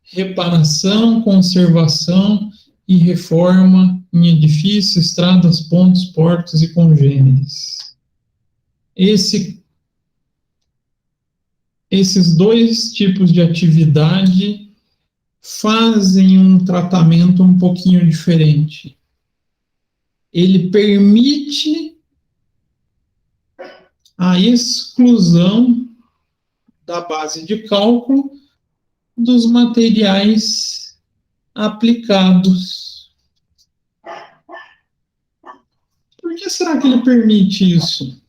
reparação, conservação e reforma em edifícios, estradas, pontes, portos e congêneres. Esses dois tipos de atividade fazem um tratamento um pouquinho diferente. Ele permite a exclusão da base de cálculo dos materiais aplicados. Por que será que ele permite isso?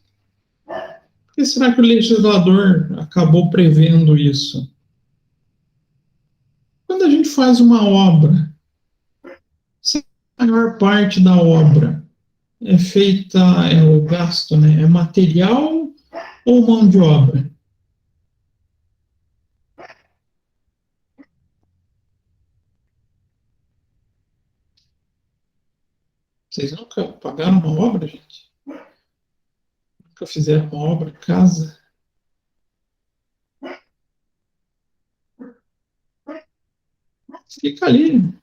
Por que será que o legislador acabou prevendo isso? Quando a gente faz uma obra, se a maior parte da obra é feita, o gasto, né? É material ou mão de obra? Vocês nunca pagaram uma obra, gente? Nunca fizeram uma obra, casa? Fica ali,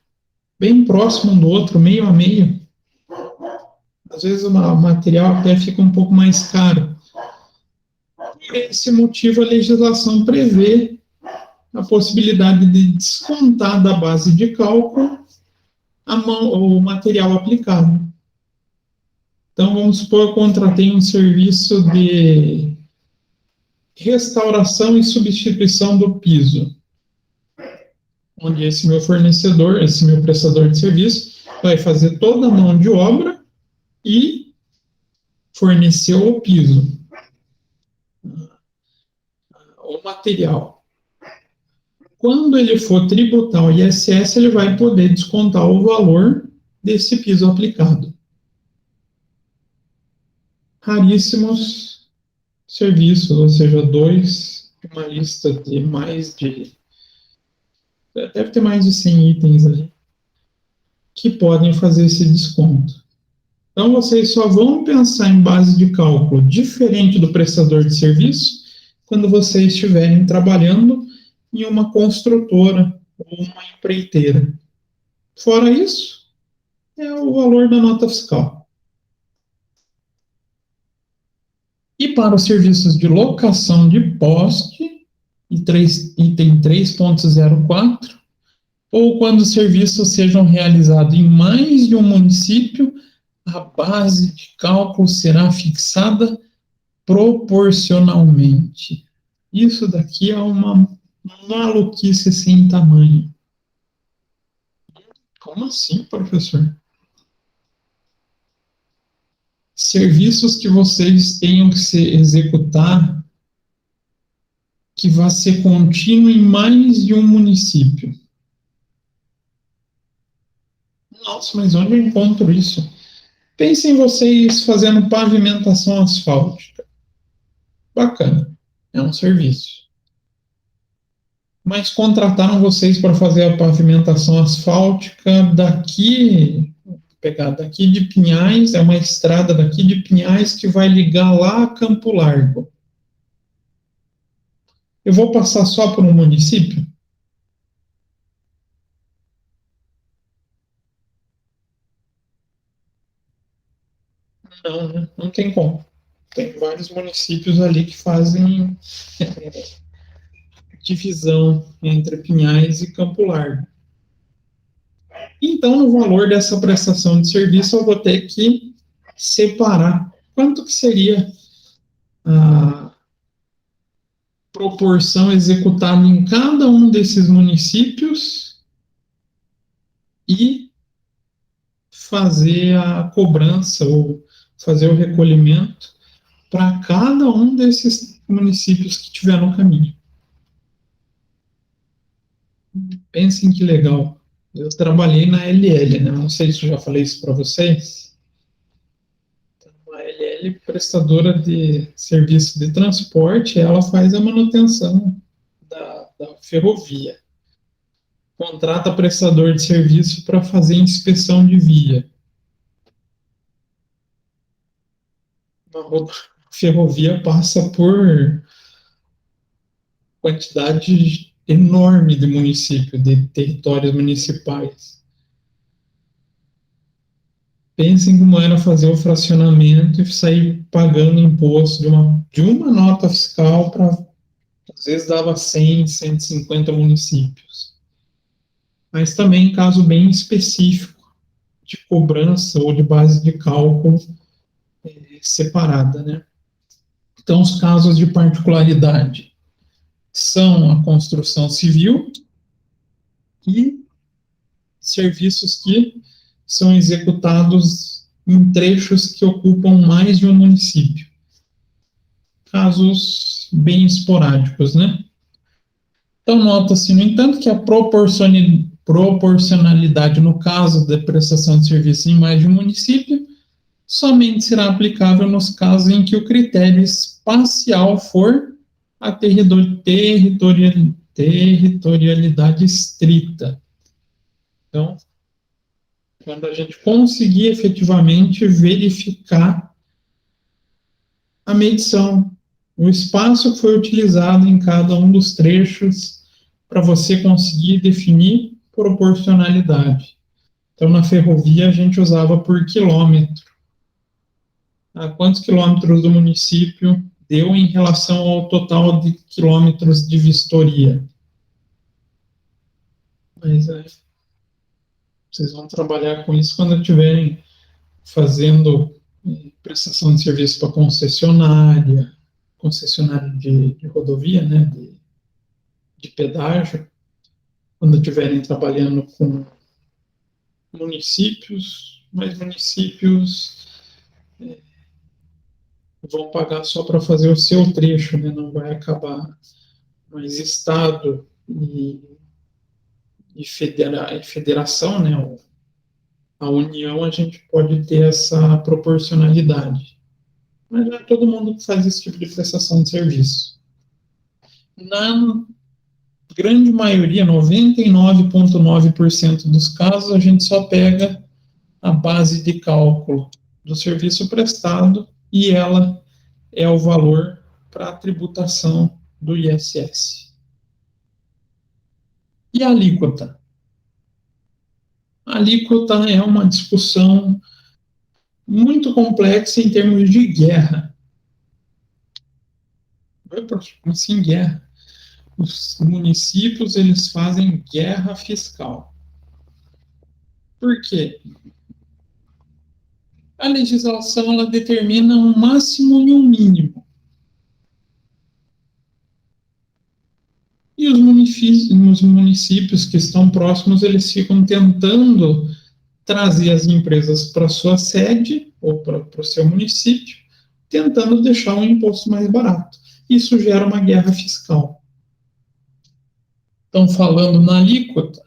bem próximo um do outro, meio a meio. Às vezes o material até fica um pouco mais caro. Por esse motivo, a legislação prevê a possibilidade de descontar da base de cálculo o material aplicado. Então, vamos supor que eu contratei um serviço de restauração e substituição do piso, onde esse meu fornecedor, esse meu prestador de serviço, vai fazer toda a mão de obra e fornecer o piso, o material. Quando ele for tributar o ISS, ele vai poder descontar o valor desse piso aplicado. Raríssimos serviços, ou seja, uma lista de mais de... Deve ter mais de 100 itens ali que podem fazer esse desconto. Então, vocês só vão pensar em base de cálculo diferente do prestador de serviço quando vocês estiverem trabalhando em uma construtora ou uma empreiteira. Fora isso, é o valor da nota fiscal. E para os serviços de locação de poste, item 3.04, ou quando os serviços sejam realizados em mais de um município, a base de cálculo será fixada proporcionalmente. Isso daqui é uma maluquice sem tamanho. Como assim, professor? Serviços que vocês tenham que executar, que vai ser contínuo em mais de um município. Nossa, mas onde eu encontro isso? Pensem vocês fazendo pavimentação asfáltica. Bacana, é um serviço. mas contrataram vocês para fazer a pavimentação asfáltica daqui, vou pegar daqui de Pinhais, é uma estrada daqui de Pinhais que vai ligar lá a Campo Largo. Eu vou passar só por um município? Não, né? Não tem como. Tem vários municípios ali que fazem divisão entre Pinhais e Campo Largo. Então, no valor dessa prestação de serviço, eu vou ter que separar quanto que seria a proporção executada em cada um desses municípios e fazer a cobrança ou fazer o recolhimento para cada um desses municípios que tiver no caminho. Pensem que legal. Eu trabalhei na LL, né? Não sei se eu já falei isso para vocês. A LL, prestadora de serviço de transporte, ela faz a manutenção da ferrovia. Contrata prestador de serviço para fazer inspeção de via. A ferrovia passa por quantidade enorme de municípios, de territórios municipais. Pensem como era fazer o fracionamento e sair pagando imposto de uma nota fiscal para, às vezes, dava 100, 150 municípios. Mas também caso bem específico de cobrança ou de base de cálculo separada, né? Então, os casos de particularidade são a construção civil e serviços que são executados em trechos que ocupam mais de um município. Casos bem esporádicos, né? Então, nota-se, no entanto, que a proporcionalidade no caso da prestação de serviço em mais de um município somente será aplicável nos casos em que o critério espacial for a territorialidade estrita. Então, quando a gente conseguir efetivamente verificar a medição, o espaço que foi utilizado em cada um dos trechos para você conseguir definir proporcionalidade. Então, na ferrovia, a gente usava por quilômetro. Quantos quilômetros do município deu em relação ao total de quilômetros de vistoria. Mas vocês vão trabalhar com isso quando estiverem fazendo prestação de serviço para concessionária de rodovia, né, de pedágio, quando estiverem trabalhando com municípios, mas municípios vão pagar só para fazer o seu trecho, né? Não vai acabar. Mas Estado e federação, né? A União, a gente pode ter essa proporcionalidade. Mas não é todo mundo que faz esse tipo de prestação de serviço. Na grande maioria, 99,9% dos casos, a gente só pega a base de cálculo do serviço prestado e ela é o valor para a tributação do ISS. E a alíquota? A alíquota é uma discussão muito complexa em termos de guerra. Assim, guerra. Os municípios, eles fazem guerra fiscal. Por quê? A legislação, ela determina um máximo e um mínimo. E os municípios que estão próximos, eles ficam tentando trazer as empresas para sua sede ou para o seu município, tentando deixar um imposto mais barato. Isso gera uma guerra fiscal. Então, falando na alíquota,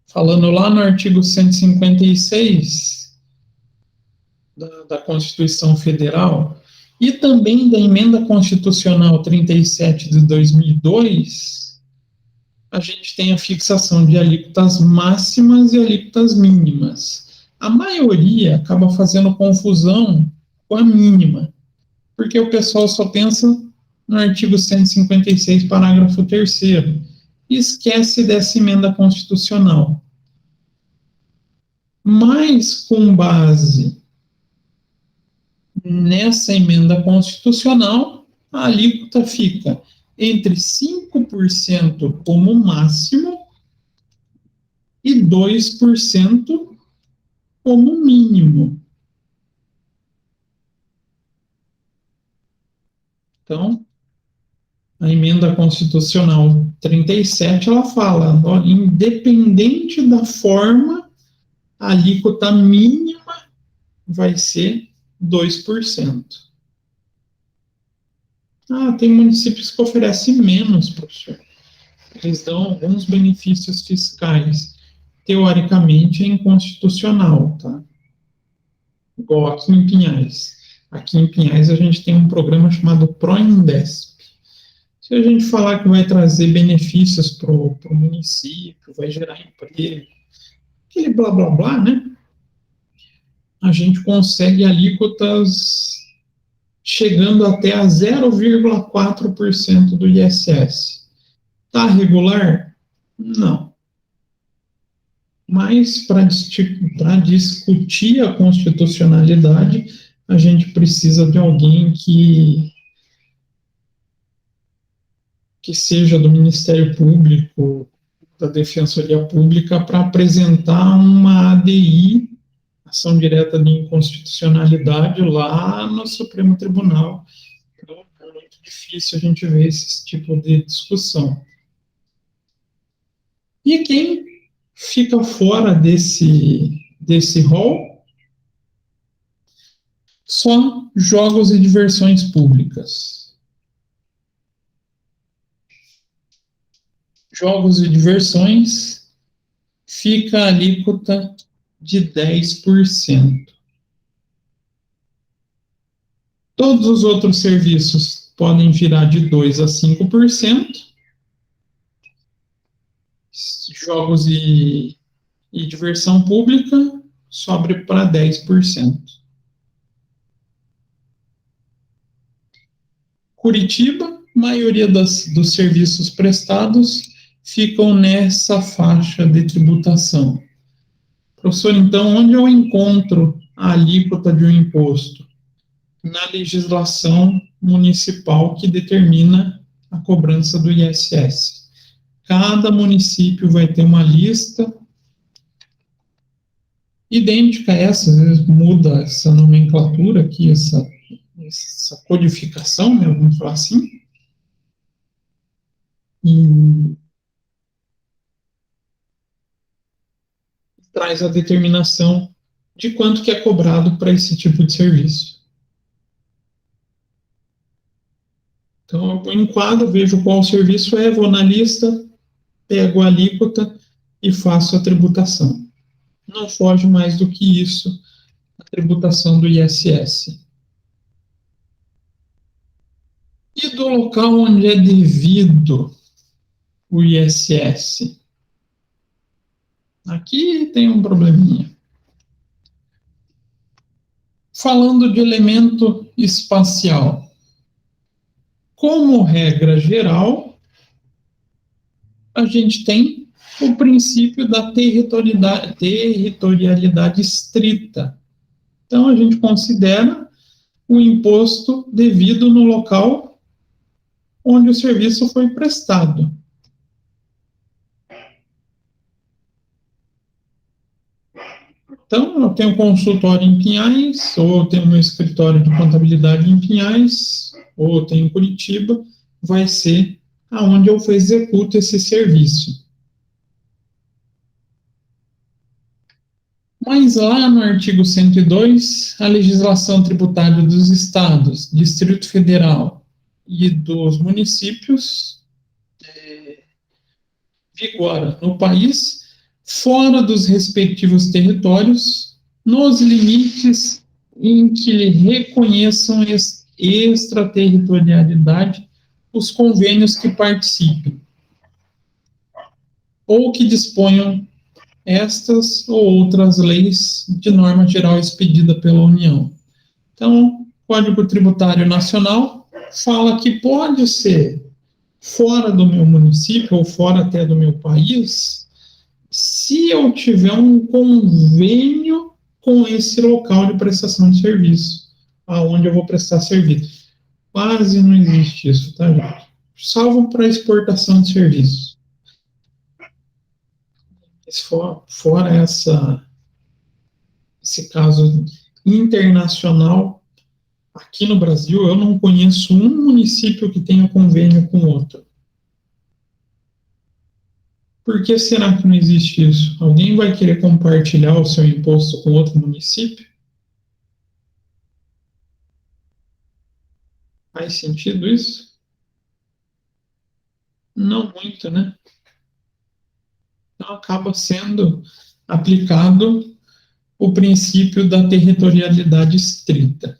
falando lá no artigo 156 da Constituição Federal e também da Emenda Constitucional 37 de 2002, a gente tem a fixação de alíquotas máximas e alíquotas mínimas. A maioria acaba fazendo confusão com a mínima, porque o pessoal só pensa no artigo 156, parágrafo 3º, e esquece dessa emenda constitucional. Mas, com base nessa emenda constitucional, a alíquota fica entre 5% como máximo e 2% como mínimo. Então, a emenda constitucional 37, ela fala, ó, independente da forma, a alíquota mínima vai ser 2%. Ah, tem municípios que oferecem menos, professor. Eles dão alguns benefícios fiscais. Teoricamente é inconstitucional, tá? Igual aqui em Pinhais. Aqui em Pinhais a gente tem um programa chamado Proindesp. Se a gente falar que vai trazer benefícios para o município, vai gerar emprego, aquele blá blá blá, né? A gente consegue alíquotas chegando até a 0,4% do ISS. Está regular? Não. Mas para discutir a constitucionalidade, a gente precisa de alguém que seja do Ministério Público, da Defensoria Pública, para apresentar uma ADI, ação direta de inconstitucionalidade, lá no Supremo Tribunal. Então, é muito difícil a gente ver esse tipo de discussão. E quem fica fora desse rol? Só jogos e diversões públicas. Jogos e diversões, fica a alíquota de 10%. Todos os outros serviços podem virar de 2% a 5%. Jogos e diversão pública sobe para 10%. Curitiba, maioria dos serviços prestados ficam nessa faixa de tributação. Professor, então, onde eu encontro a alíquota de um imposto? Na legislação municipal que determina a cobrança do ISS. Cada município vai ter uma lista idêntica a essa, às vezes muda essa nomenclatura aqui, essa codificação, né, vamos falar assim, e traz a determinação de quanto que é cobrado para esse tipo de serviço. Então, eu enquadro, vejo qual serviço é, vou na lista, pego a alíquota e faço a tributação. Não foge mais do que isso, a tributação do ISS. E do local onde é devido o ISS? Aqui tem um probleminha. Falando de elemento espacial. Como regra geral, a gente tem o princípio da territorialidade estrita. Então, a gente considera o imposto devido no local onde o serviço foi prestado. Então, eu tenho um consultório em Pinhais, ou eu tenho meu escritório de contabilidade em Pinhais, ou eu tenho em Curitiba, vai ser aonde eu executo esse serviço. Mas lá no artigo 102, a legislação tributária dos estados, Distrito Federal e dos municípios vigora no país, fora dos respectivos territórios, nos limites em que reconheçam extraterritorialidade os convênios que participem. ou que disponham estas ou outras leis de norma geral expedida pela União. Então, o Código Tributário Nacional fala que pode ser fora do meu município ou fora até do meu país, se eu tiver um convênio com esse local de prestação de serviço, aonde eu vou prestar serviço. Quase não existe isso, tá, gente? Salvo para exportação de serviços. Fora esse caso internacional, aqui no Brasil, eu não conheço um município que tenha convênio com outro. Por que será que não existe isso? Alguém vai querer compartilhar o seu imposto com outro município? Faz sentido isso? Não muito, né? Então, acaba sendo aplicado o princípio da territorialidade estrita.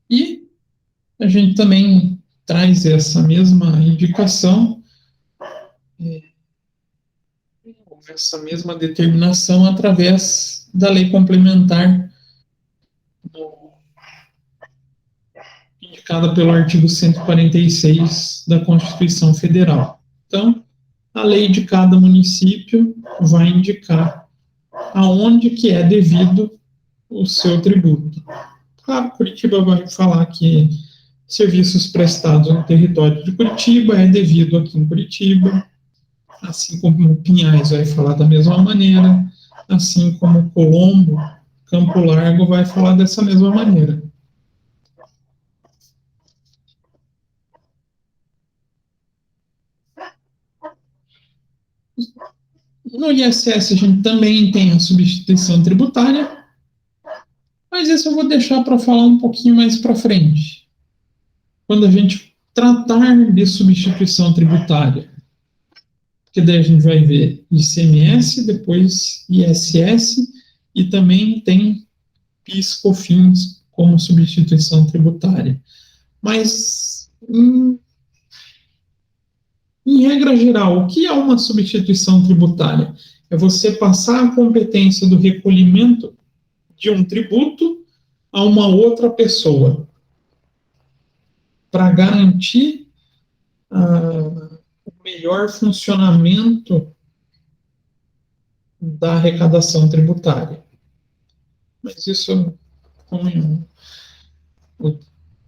E a gente também traz essa mesma indicação, essa mesma determinação através da lei complementar indicada pelo artigo 146 da Constituição Federal. Então, a lei de cada município vai indicar aonde que é devido o seu tributo. Claro, Curitiba vai falar que serviços prestados no território de Curitiba é devido aqui em Curitiba, assim como Pinhais vai falar da mesma maneira, assim como Colombo, Campo Largo vai falar dessa mesma maneira. No ISS a gente também tem a substituição tributária, mas isso eu vou deixar para falar um pouquinho mais para frente. Quando a gente tratar de substituição tributária, que daí a gente vai ver ICMS, depois ISS, e também tem PIS, COFINS como substituição tributária. Mas, em regra geral, o que é uma substituição tributária? É você passar a competência do recolhimento de um tributo a uma outra pessoa, para garantir o melhor funcionamento da arrecadação tributária. Mas isso,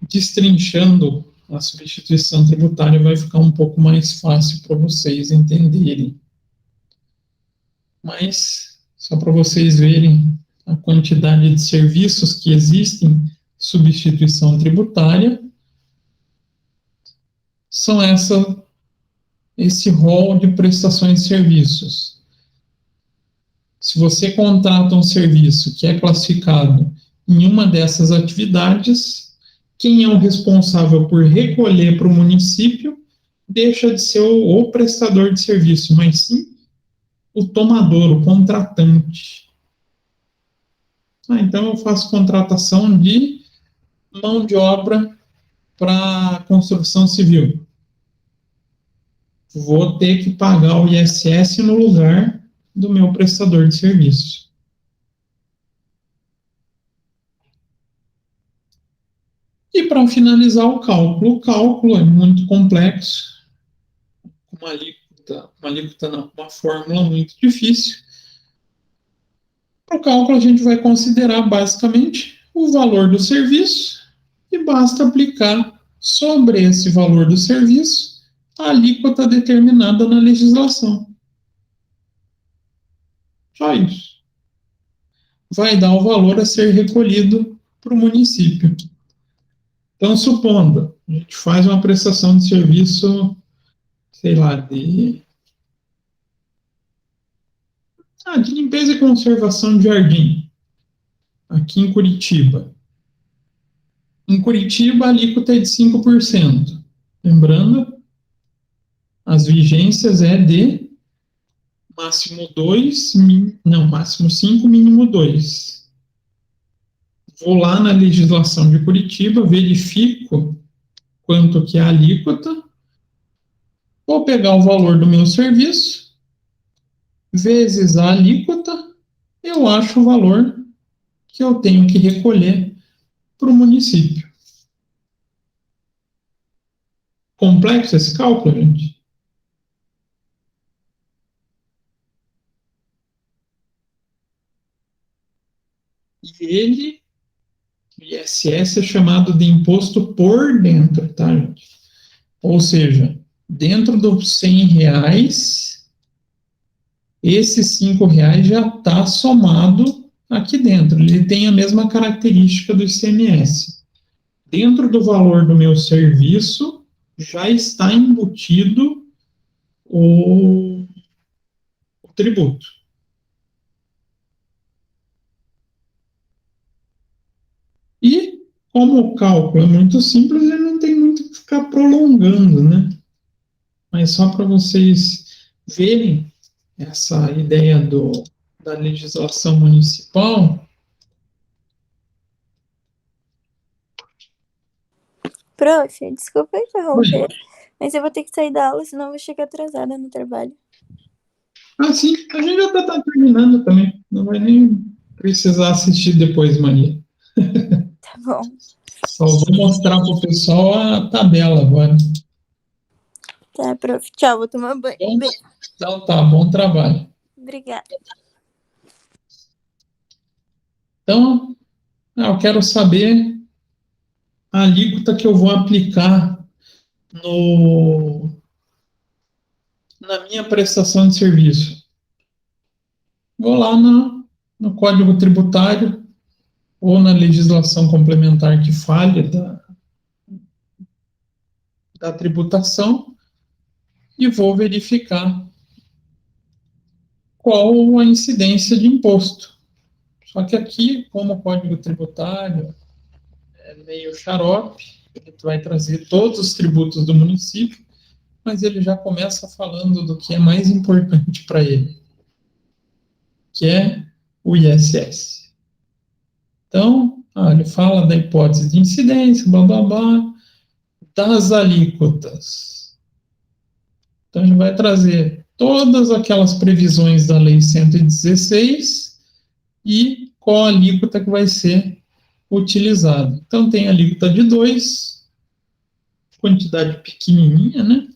destrinchando a substituição tributária, vai ficar um pouco mais fácil para vocês entenderem. Mas, só para vocês verem a quantidade de serviços que existem, substituição tributária, são esse rol de prestações de serviços. Se você contrata um serviço que é classificado em uma dessas atividades, quem é o responsável por recolher para o município deixa de ser o prestador de serviço, mas sim o tomador, o contratante. Então, eu faço contratação de mão de obra para construção civil. Vou ter que pagar o ISS no lugar do meu prestador de serviço. E para finalizar o cálculo é muito complexo, uma fórmula muito difícil. Para o cálculo, a gente vai considerar basicamente o valor do serviço e basta aplicar sobre esse valor do serviço a alíquota determinada na legislação. Só isso. Vai dar o valor a ser recolhido para o município. Então, supondo, a gente faz uma prestação de serviço, sei lá, de limpeza e conservação de jardim, aqui em Curitiba. Em Curitiba, a alíquota é de 5%. Lembrando, as vigências é de máximo 5, mínimo 2. Vou lá na legislação de Curitiba, verifico quanto que é a alíquota, Vou pegar o valor do meu serviço, vezes a alíquota, eu acho o valor que eu tenho que recolher para o município. Complexo esse cálculo, gente? E ele, o ISS, é chamado de imposto por dentro, tá, gente? Ou seja, dentro dos R$ 100, esses R$ 5 já está somado aqui dentro. Ele tem a mesma característica do ICMS. Dentro do valor do meu serviço, já está embutido o tributo. E, como o cálculo é muito simples, ele não tem muito que ficar prolongando, né? Mas só para vocês verem essa ideia da legislação municipal. Prof, desculpa interromper, mas eu vou ter que sair da aula, senão eu vou chegar atrasada no trabalho. Ah, sim, a gente já está terminando também. Não vai nem precisar assistir depois, Maria. Tá bom. Só vou mostrar para o pessoal a tabela agora. Tá, prof. Tchau, vou tomar banho. Bom, então tá, bom trabalho. Obrigada. Então, eu quero saber a alíquota que eu vou aplicar na minha prestação de serviço. Vou lá no Código Tributário ou na legislação complementar que fale da tributação e vou verificar qual a incidência de imposto. Só que aqui, como o Código Tributário é meio xarope, ele vai trazer todos os tributos do município, mas ele já começa falando do que é mais importante para ele, que é o ISS. Então, ele fala da hipótese de incidência, blá, blá, blá, das alíquotas. Então, ele vai trazer todas aquelas previsões da Lei 116 e qual a alíquota que vai ser utilizada. Então, tem a alíquota de 2, quantidade pequenininha, né?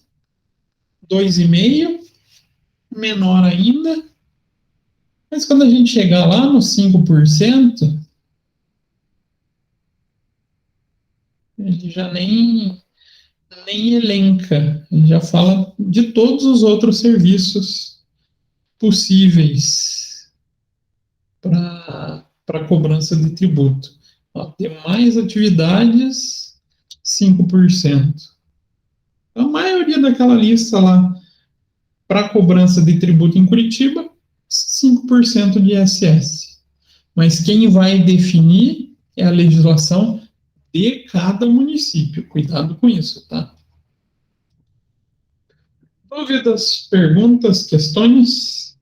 2,5, menor ainda. Mas quando a gente chegar lá no 5%, ele já nem elenca, ele já fala de todos os outros serviços possíveis para cobrança de tributo. Demais atividades, 5%. A maioria daquela lista lá, para cobrança de tributo em Curitiba, 5% de ISS. Mas quem vai definir é a legislação de cada município. Cuidado com isso, tá? Dúvidas, perguntas, questões?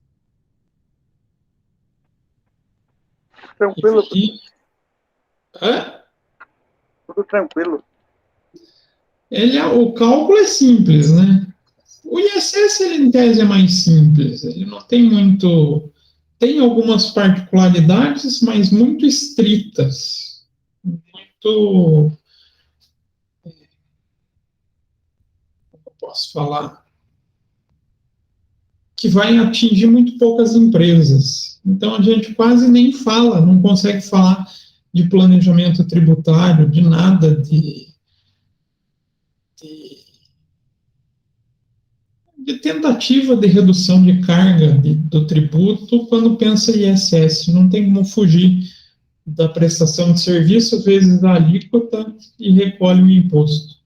Tranquilo. Hã? Tudo tranquilo. O cálculo é simples, né? O ISS, ele, em tese, é mais simples. Ele não tem muito... Tem algumas particularidades, mas muito estritas. Muito... Como eu posso falar? Que vai atingir muito poucas empresas. Então, a gente quase nem fala, não consegue falar de planejamento tributário, de nada de tentativa de redução de carga do tributo quando pensa em ISS. Não tem como fugir da prestação de serviço vezes a alíquota e recolhe o imposto.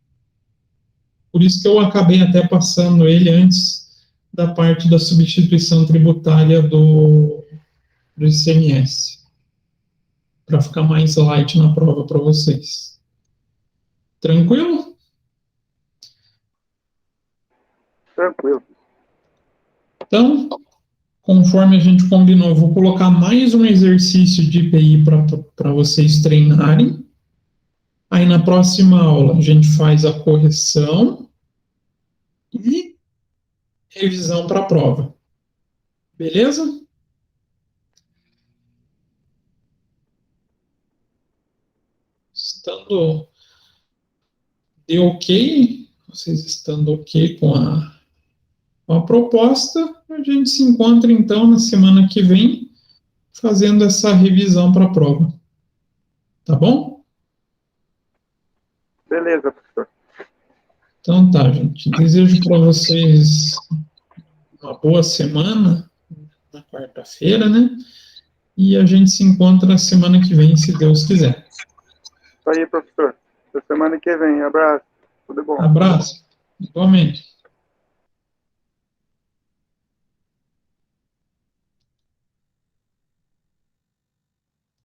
Por isso que eu acabei até passando ele antes da parte da substituição tributária do ICMS, para ficar mais light na prova para vocês. Tranquilo? Tranquilo. Então, conforme a gente combinou, eu vou colocar mais um exercício de IPI para vocês treinarem. Aí, na próxima aula, a gente faz a correção e revisão para a prova. Beleza? Estando de ok, vocês estando ok com a proposta, a gente se encontra então na semana que vem fazendo essa revisão para a prova. Tá bom? Beleza, professor. Então tá, gente. Desejo para vocês uma boa semana na quarta-feira, né? E a gente se encontra na semana que vem, se Deus quiser. Isso aí, professor. Até semana que vem. Abraço. Tudo bom. Abraço. Igualmente.